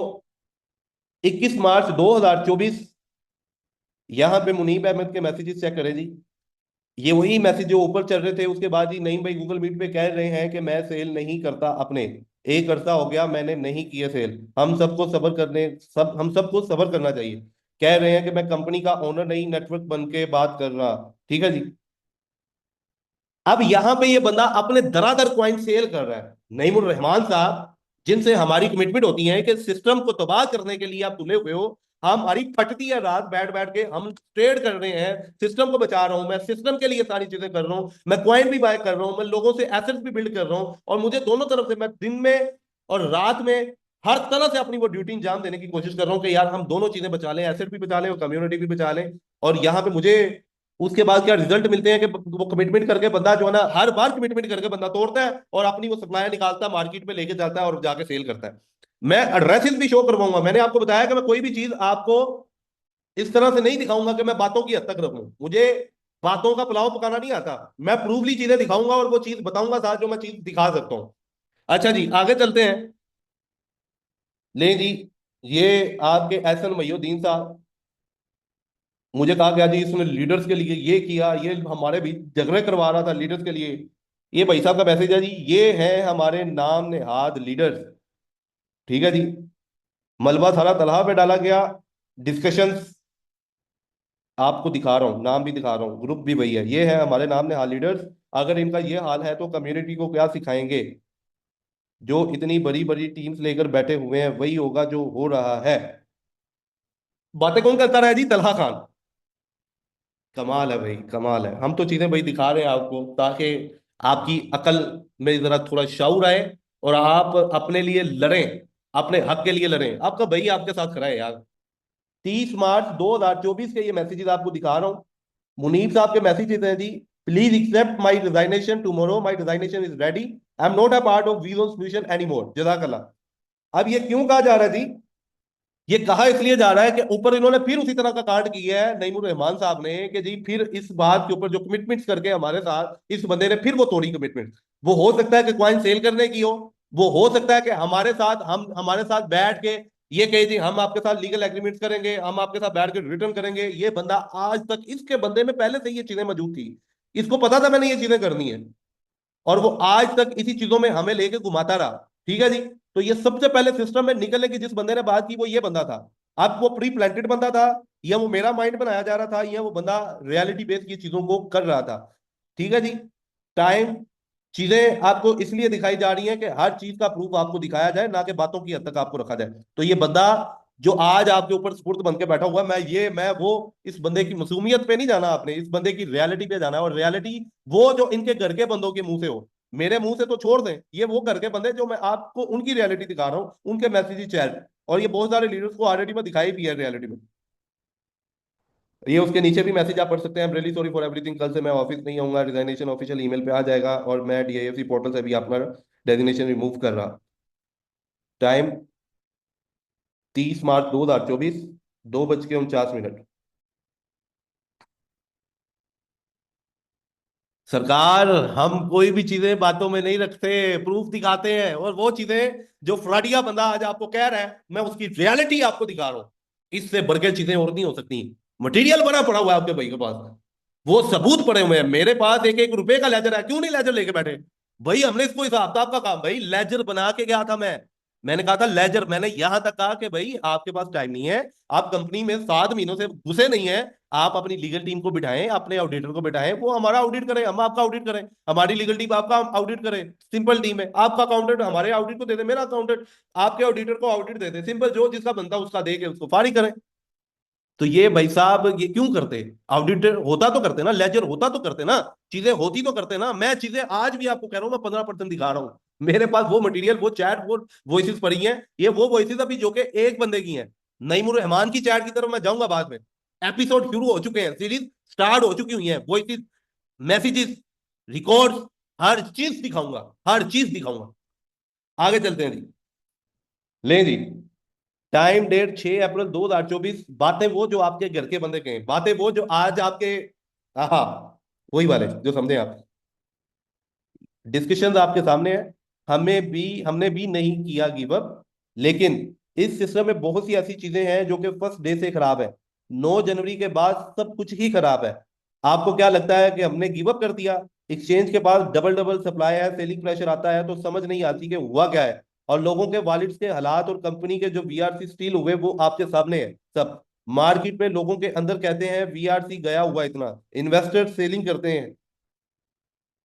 21 मार्च 2024, यहां पे मुनीब अहमद के मैसेजेस चेक करें जी। ये वही मैसेज जो ऊपर चल रहे थे, उसके बाद ही नईम भाई गूगल मीट पे कह रहे हैं कि मैं सेल नहीं करता अपने, एक अरसा हो गया मैंने नहीं किया सेल, हम सबको सब्र करना चाहिए। कह रहे हैं कि मैं कंपनी का ओनर नहीं, नेटवर्क बन के बात कर रहा। ठीक है जी। अब यहां पे ये बंदा अपने दरादर क्वाइंट सेल कर रहा है। नईमुर रहमान साहब, जिनसे हमारी कमिटमेंट होती है कि सिस्टम को तबाह करने के लिए आप तुले हुए हो, हमारी फटती है रात बैठ बैठ के, हम ट्रेड कर रहे हैं, सिस्टम को बचा रहा हूं मैं, सिस्टम के लिए सारी चीजें कर रहा हूं, मैं क्वाइंट भी बाय कर रहा हूं, मैं लोगों से एसेट्स भी बिल्ड कर रहा हूं, और मुझे दोनों तरफ से, मैं दिन में और रात में हर तरह से अपनी वो ड्यूटी इंजाम देने की कोशिश कर रहा हूं कि यार हम दोनों चीजें बचा लें, एसेट भी बचा लें और कम्युनिटी भी बचा लें। और यहाँ पे मुझे उसके बाद क्या रिजल्ट मिलते हैं कि वो कमिटमेंट करके बंदा जो है ना, हर बार कमिटमेंट करके बंदा तोड़ता है और अपनी वो सप्लाई निकालता है, मार्केट में लेके जाता है और जाके सेल करता है। मैं एड्रेसेस भी शो करवाऊंगा। मैंने आपको बताया कि मैं कोई भी चीज आपको इस तरह से नहीं दिखाऊंगा कि मैं बातों की हद तक रखूं। मुझे बातों का पुलाव पकाना नहीं आता, मैं प्रूवली चीजें दिखाऊंगा और वो चीज बताऊंगा साथ जो मैं चीज दिखा सकता हूँ। अच्छा जी, आगे चलते हैं। ले जी, ये आपके एहसन मईनुद्दीन साहब, मुझे कहा गया जी इसने लीडर्स के लिए ये किया, ये हमारे भी झगड़े करवा रहा था लीडर्स के लिए। ये भाई साहब का मैसेज है जी, ये है हमारे नाम नेहाद लीडर्स। ठीक है जी। मलबा सारा तलहा पे डाला गया। डिस्कशंस आपको दिखा रहा हूँ, नाम भी दिखा रहा हूँ, ग्रुप भी वही है, ये है हमारे नाम नेहाद लीडर्स। अगर इनका ये हाल है तो कम्युनिटी को क्या सिखाएंगे? जो इतनी बड़ी बड़ी टीम्स लेकर बैठे हुए हैं वही होगा जो हो रहा है। बातें कौन करता रहा जी? तलहा खान। कमाल है भाई, कमाल है। हम तो चीजें भाई दिखा रहे हैं आपको ताकि आपकी अकल में जरा थोड़ा शाऊर आए और आप अपने लिए लड़ें, अपने हक के लिए लड़ें। आपका भाई आपके साथ खड़ा है यार। 30 मार्च 2024 के ये मैसेजेस आपको दिखा रहा हूँ। मुनीब साहब के मैसेजेस हैं जी। Please accept my resignation tomorrow, my resignation is ready, I am not a part of Vision Solution any more, जजाकल्ला। अब ये क्यों कहा जा रहा है जी? ये कहा इसलिए जा रहा है कि ऊपर इन्होंने फिर उसी तरह का कांड किया है नईमुर रहमान साहब ने, कि जी फिर इस बात के ऊपर जो कमिटमेंट्स करके हमारे साथ इस बंदे ने फिर वो तोड़ी कमिटमेंट। वो हो सकता है कि क्वाइन सेल करने की वो हो सकता है कि हमारे साथ बैठ के ये कहे जी हम आपके साथ लीगल एग्रीमेंट्स करेंगे, हम आपके साथ बैठ के रिटर्न करेंगे। ये बंदा आज तक, इसके बंदे में पहले से ये चीजें मौजूद थी। इसको पता था मैंने ये चीजें करनी है, और वो आज तक इसी चीजों में हमें लेके घुमाता रहा। ठीक है जी। तो ये सबसे पहले सिस्टम में निकलने की जिस बंदे ने बात की वो ये बंदा था। अब वो प्री प्लांटेड बंदा था, या वो मेरा माइंड बनाया जा रहा था, या वो बंदा रियलिटी बेस्ड ये चीजों को कर रहा था। ठीक है जी। टाइम, चीजें आपको इसलिए दिखाई जा रही हैं कि हर चीज का प्रूफ आपको दिखाया जाए, ना कि बातों की हद तक आपको रखा जाए। तो ये बंदा जो आज आपके ऊपर सुपुर्द बन के बैठा हुआ है, मैं वो, इस बंदे की मासूमियत पे नहीं जाना आपने, इस बंदे की रियलिटी पे जाना है। और रियलिटी वो जो इनके घर के बंदों के मुंह से हो, मेरे मुंह से तो छोड़ दें, ये वो घर के बंदे जो मैं आपको उनकी रियलिटी दिखा रहा हूँ, उनके मैसेज चैट। और ये बहुत सारे लीडर्स को ऑलरेडी मैं दिखाई भी है रियलिटी में। ये उसके नीचे भी मैसेज आप पढ़ सकते हैं, रियली सॉरी फॉर एवरीथिंग, कल से मैं ऑफिस नहीं आऊंगा, रिजाइनेशन ऑफिशियल ईमेल पे आ जाएगा, और मैं डीआईएफसी पोर्टल से भी अपना डेजिग्नेशन रिमूव कर रहा। टाइम 30 मार्च 2024, 2:49। सरकार, हम कोई भी चीजें बातों में नहीं रखते, प्रूफ दिखाते हैं। और वो चीजें जो फ्रॉडिया बंदा आज आपको कह रहा है, मैं उसकी रियलिटी आपको दिखा रहा हूं। इससे बढ़ के चीजें और नहीं हो सकती। मटेरियल बना पड़ा हुआ है आपके भाई के पास, वो सबूत पड़े हुए हैं मेरे पास। एक एक रुपए का लेजर है, क्यों नहीं लेजर लेके बैठे? भाई हमने इसको हिसाब किताब का काम, भाई लेजर बना के गया था मैं। मैंने कहा था लेजर, मैंने यहां तक कहा कि भाई आपके पास टाइम नहीं है, आप कंपनी में 7 महीनों से घुसे नहीं है, आप अपनी लीगल टीम को बिठाएं, अपने ऑडिटर को बिठाएं, वो हमारा ऑडिट करें, हम आपका ऑडिट करें। हमारी लीगल टीम आपका ऑडिट करे, सिंपल टीम है। आपका अकाउंटेंट हमारे ऑडिट को दे दे, मेरा अकाउंटेंट आपके ऑडिटर को ऑडिट दे दे, सिंपल। जो जिसका बनता उसका दे के उसको फारिग करें। तो ये भाई साहब ये क्यों करते? ऑडिटर होता तो करते ना, लेजर होता तो करते ना, चीजें होती तो करते ना। मैं चीजें आज भी आपको कह रहा हूं, मैं 15% दिखा रहा हूं। मेरे पास वो मटेरियल, वो चैट, वो वॉइसेस पड़ी हैं। ये वो वॉइसेस अभी जो कि एक बंदे की हैं। नईमुर रहमान की चैट की तरफ मैं जाऊंगा बाद में। एपिसोड शुरू हो चुके हैं, सीरीज स्टार्ट हो चुकी हुई है, वॉइसेस, मैसेजेस, रिकॉर्ड्स, हर चीज दिखाऊंगा, हर चीज दिखाऊंगा। आगे चलते हैं जी। लें जी। टाइम डेट 6 अप्रैल 2024। बातें वो जो आपके घर के बंदे कहें, बातें वो जो आज आपके, हाँ, वही वाले जो समझे आप। डिस्कशंस आपके सामने है। हमने भी नहीं किया गिव अप, लेकिन इस सिस्टम में बहुत सी ऐसी चीजें हैं जो कि फर्स्ट डे से खराब है। 9 जनवरी के बाद सब कुछ ही खराब है। आपको क्या लगता है कि हमने गिव अप कर दिया? एक्सचेंज के पास डबल डबल सप्लाई है, सेलिंग प्रेशर आता है, तो समझ नहीं आती कि हुआ क्या है। और लोगों के वॉलेट्स के हालात और कंपनी के जो वीआरसी स्टील हुए वो आपके सामने है सब। मार्केट में लोगों के अंदर कहते हैं वीआरसी गया हुआ इतना, इन्वेस्टर सेलिंग करते हैं।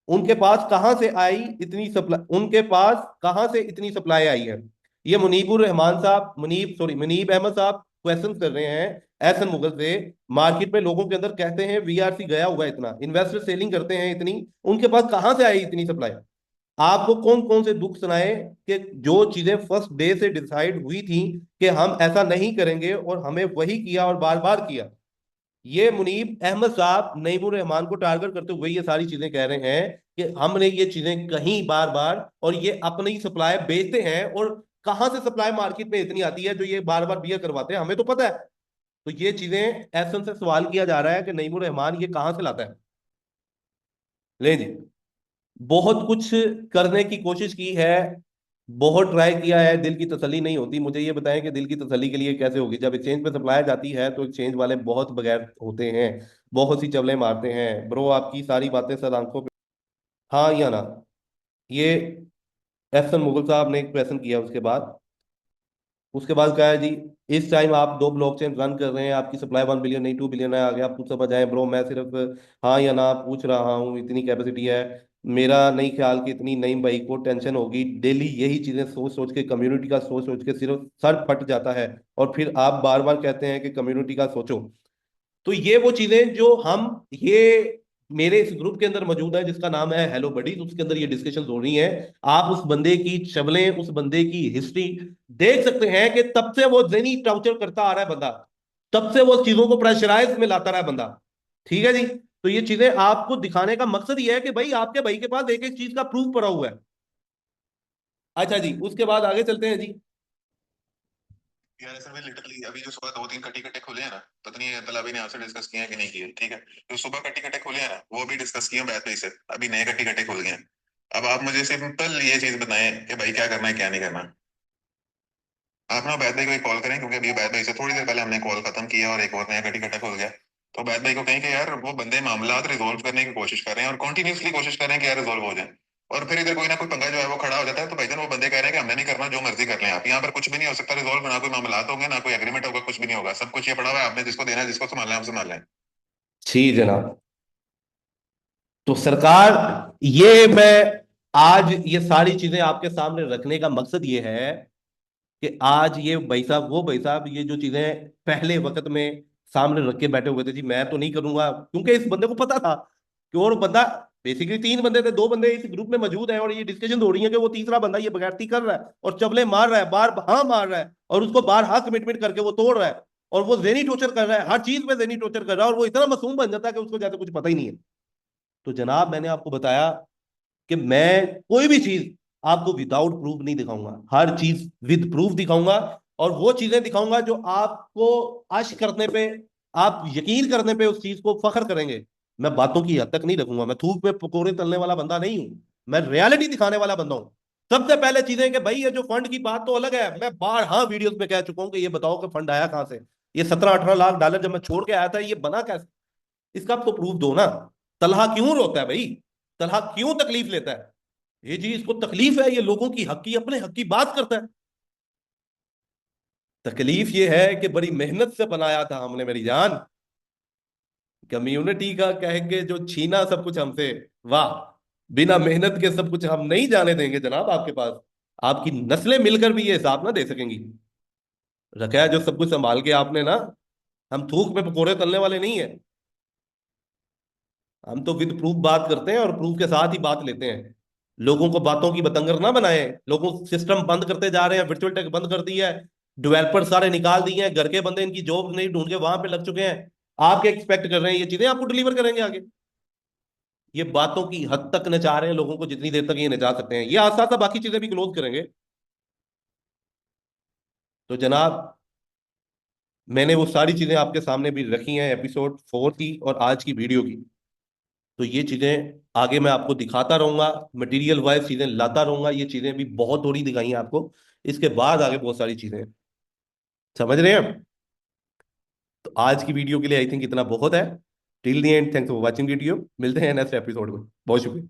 उनके पास कहां से आई इतनी सप्लाई, उनके पास कहां से इतनी सप्लाई आई है? ये मुनीबुर रहमान साहब, मुनीब अहमद साहब क्वेश्चन कर रहे हैं एहसन मुगल से। मार्केट में लोगों के अंदर कहते हैं वीआरसी गया हुआ है इतना, इन्वेस्टर सेलिंग करते हैं इतनी, उनके पास कहां से आई इतनी सप्लाई? आपको कौन कौन से दुख सुनाए कि जो चीजें फर्स्ट डे से डिसाइड हुई थी कि हम ऐसा नहीं करेंगे, और हमें वही किया और बार बार किया। ये मुनीब अहमद साहब नईमुर रहमान को टारगेट करते हुए ये सारी चीजें कह रहे हैं कि हमने ये चीजें कहीं बार बार, और ये अपनी सप्लाई बेचते हैं। और कहां से सप्लाई मार्केट में इतनी आती है जो ये बार बार बियर करवाते हैं, हमें तो पता है। तो ये चीजें एसन से सवाल किया जा रहा है कि नईमुर रहमान ये कहां से लाता है। ले जी। बहुत कुछ करने की कोशिश की है, बहुत ट्राई किया है, दिल की तसल्ली नहीं होती। मुझे ये बताएं कि दिल की तसल्ली के लिए कैसे होगी? जब एक्सचेंज पे सप्लाई जाती है तो एक्सचेंज वाले बहुत बगैर होते हैं, बहुत सी चवलें मारते हैं। ब्रो आपकी सारी बातें सर आंखों पे, हाँ या ना? ये एहसन मुगल साहब ने एक क्वेश्चन किया। उसके बाद क्या है जी? इस टाइम आप 2 ब्लॉकचेन रन कर रहे हैं, आपकी सप्लाई 1 बिलियन नहीं 2 बिलियन है। आगे आप कुछ समझ आए ब्रो, मैं सिर्फ हाँ या ना पूछ रहा हूँ, इतनी कैपेसिटी है। मेरा नहीं ख्याल कि इतनी नई भाई को टेंशन होगी। डेली यही चीजें सोच सोच के, कम्युनिटी का सोच सोच के सिर्फ सर फट जाता है। और फिर आप बार बार कहते हैं कि कम्युनिटी का सोचो। तो ये वो चीजें जो हम, ये मेरे इस ग्रुप के अंदर मौजूद है जिसका नाम है हेलो बडीज, उसके अंदर ये डिस्कशन हो रही है। आप उस बंदे की चवलें, उस बंदे की हिस्ट्री देख सकते हैं कि तब से वो जेनी टॉर्चर करता आ रहा है बंदा। तब से वो चीजों को प्रेशराइज में लाता रहा है बंदा। ठीक है जी। तो ये चीजें आपको दिखाने का मकसद ये है कि भाई आपके भाई के पास एक एक चीज का प्रूफ पड़ा हुआ है। अच्छा जी, उसके बाद आगे चलते हैं जी। यार ऐसे में लिटरली अभी जो सुबह दो तीन कट्टी कट्टे खुले हैं ना, पता नहीं तलाबी ने आपसे डिस्कस किए हैं कि नहीं किए, ठीक है। जो सुबह कट्टी कट्टे खुले हैं ना, वो भी डिस्कस किए हैं बैठ पे से, अभी नए कट्टी कट्टे खुल गए हैं। अब आप मुझे सिंपल ये चीज बताएं कि भाई क्या करना है क्या नहीं करना। आप ना बैद भाई को एक कॉल करें, क्योंकि अभी बैद भाई से थोड़ी देर पहले हमने कॉल खत्म किया और एक और नया कटी कटा खुल गया। तो बैद भाई को कहें कि यार वो बंदे मामला रिजोल्व करने की कोशिश कर रहे हैं और कॉन्टिन्यूसली कोशिश कर रहे हैं कि यार रिजोल्व हो जाए। और फिर इधर कोई ना कोई पंगा जो है वो खड़ा हो जाता है, तो भाईजान वो बंदे कह रहे हैं कि हमने नहीं करना, जो मर्जी कर लें आप, यहाँ पर कुछ भी नहीं हो सकता रिजोल्व, ना कोई मामला होंगे ना कोई एग्रीमेंट होगा, कुछ भी नहीं होगा, सब कुछ ये पड़ा हुआ है, आपने जिसको देना है जिसको संभालना है आप संभाल लें। जी जनाब। तो सरकार, ये मैं आज ये सारी चीजें आपके सामने रखने का मकसद ये है कि आज ये भाई साहब, वो भाई साहब, ये जो चीजें पहले वक्त में सामने रख के बैठे हुए थे जी, मैं तो नहीं करूंगा, क्योंकि इस बंदे को पता था कि और बंदा, बेसिकली तीन बंदे थे, दो बंदे इस ग्रुप में मौजूद हैं और ये डिस्कशन हो रही है कि वो तीसरा बंदा ये बगैरती कर रहा है और चपले मार रहा है, बार हाँ मार रहा है और उसको बार हाँ कमिटमेंट करके वो तोड़ रहा है। और वो जेनी टोर्चर कर रहा है, हर चीज में जेनी टोर्चर कर रहा है और वो इतना मासूम बन जाता है कि उसको ज्यादा कुछ पता ही नहीं है। तो जनाब, मैंने आपको बताया कि मैं कोई भी चीज आपको विदाउट प्रूफ नहीं दिखाऊंगा, हर चीज विद प्रूफ दिखाऊंगा। और वो चीजें दिखाऊंगा जो आपको अश करने पे, आप यकीन करने पे उस चीज को फख्र करेंगे। मैं बातों की हद तक नहीं रखूंगा, मैं थूक पे पकोड़े तलने वाला बंदा नहीं हूं। मैं रियलिटी दिखाने वाला बंदा हूं। सबसे पहले चीजें कि भाई ये जो फंड की बात तो अलग है, मैं बार हाँ वीडियोस में कह चुका हूं कि ये बताओ कि फंड आया कहां से। ये 17-18 लाख डॉलर जब मैं छोड़ के आया था, ये बना कैसे? इसका तो प्रूफ दो ना। तलहा क्यों रोता है भाई? तलहा क्यों तकलीफ लेता है? ये जी, इसको तकलीफ है, ये लोगों की हक की, अपने हक की बात करता है। तकलीफ ये है कि बड़ी मेहनत से बनाया था हमने मेरी जान। कम्युनिटी का कह के जो छीना सब कुछ हमसे, वाह। बिना मेहनत के सब कुछ हम नहीं जाने देंगे जनाब आपके पास। आपकी नस्लें मिलकर भी ये हिसाब ना दे सकेंगी। रखा है जो सब कुछ संभाल के आपने ना। हम थूक पे पकोड़े तलने वाले नहीं है। हम तो विद प्रूफ बात करते हैं और प्रूफ के साथ ही बात लेते हैं। लोगों को बातों की बतंगड़ ना बनाए। लोगों सिस्टम बंद करते जा रहे हैं, वर्चुअल टेक बंद कर दी है, डेवलपर सारे निकाल दिए हैं, घर के बंदे इनकी जॉब नहीं ढूंढ के वहां पे लग चुके हैं। आप क्या एक्सपेक्ट कर रहे हैं ये चीजें आपको डिलीवर करेंगे आगे? ये बातों की हद तक नचा रहे हैं लोगों को, जितनी देर तक ये नचा सकते हैं। ये आस्ता आस्ता बाकी चीजें भी क्लोज करेंगे। तो जनाब, मैंने वो सारी चीजें आपके सामने भी रखी हैं, एपिसोड 4 की और आज की वीडियो की। तो ये चीजें आगे मैं आपको दिखाता रहूंगा, मटेरियल वाइज चीजें लाता रहूंगा। ये चीजें भी बहुत थोड़ी दिखाई हैं आपको, इसके बाद आगे बहुत सारी चीजें हैं। समझ रहे हैं हम? तो आज की वीडियो के लिए आई थिंक इतना बहुत है। Till the end, thanks for watching video. मिलते हैं नेक्स्ट एपिसोड में। बहुत शुक्रिया।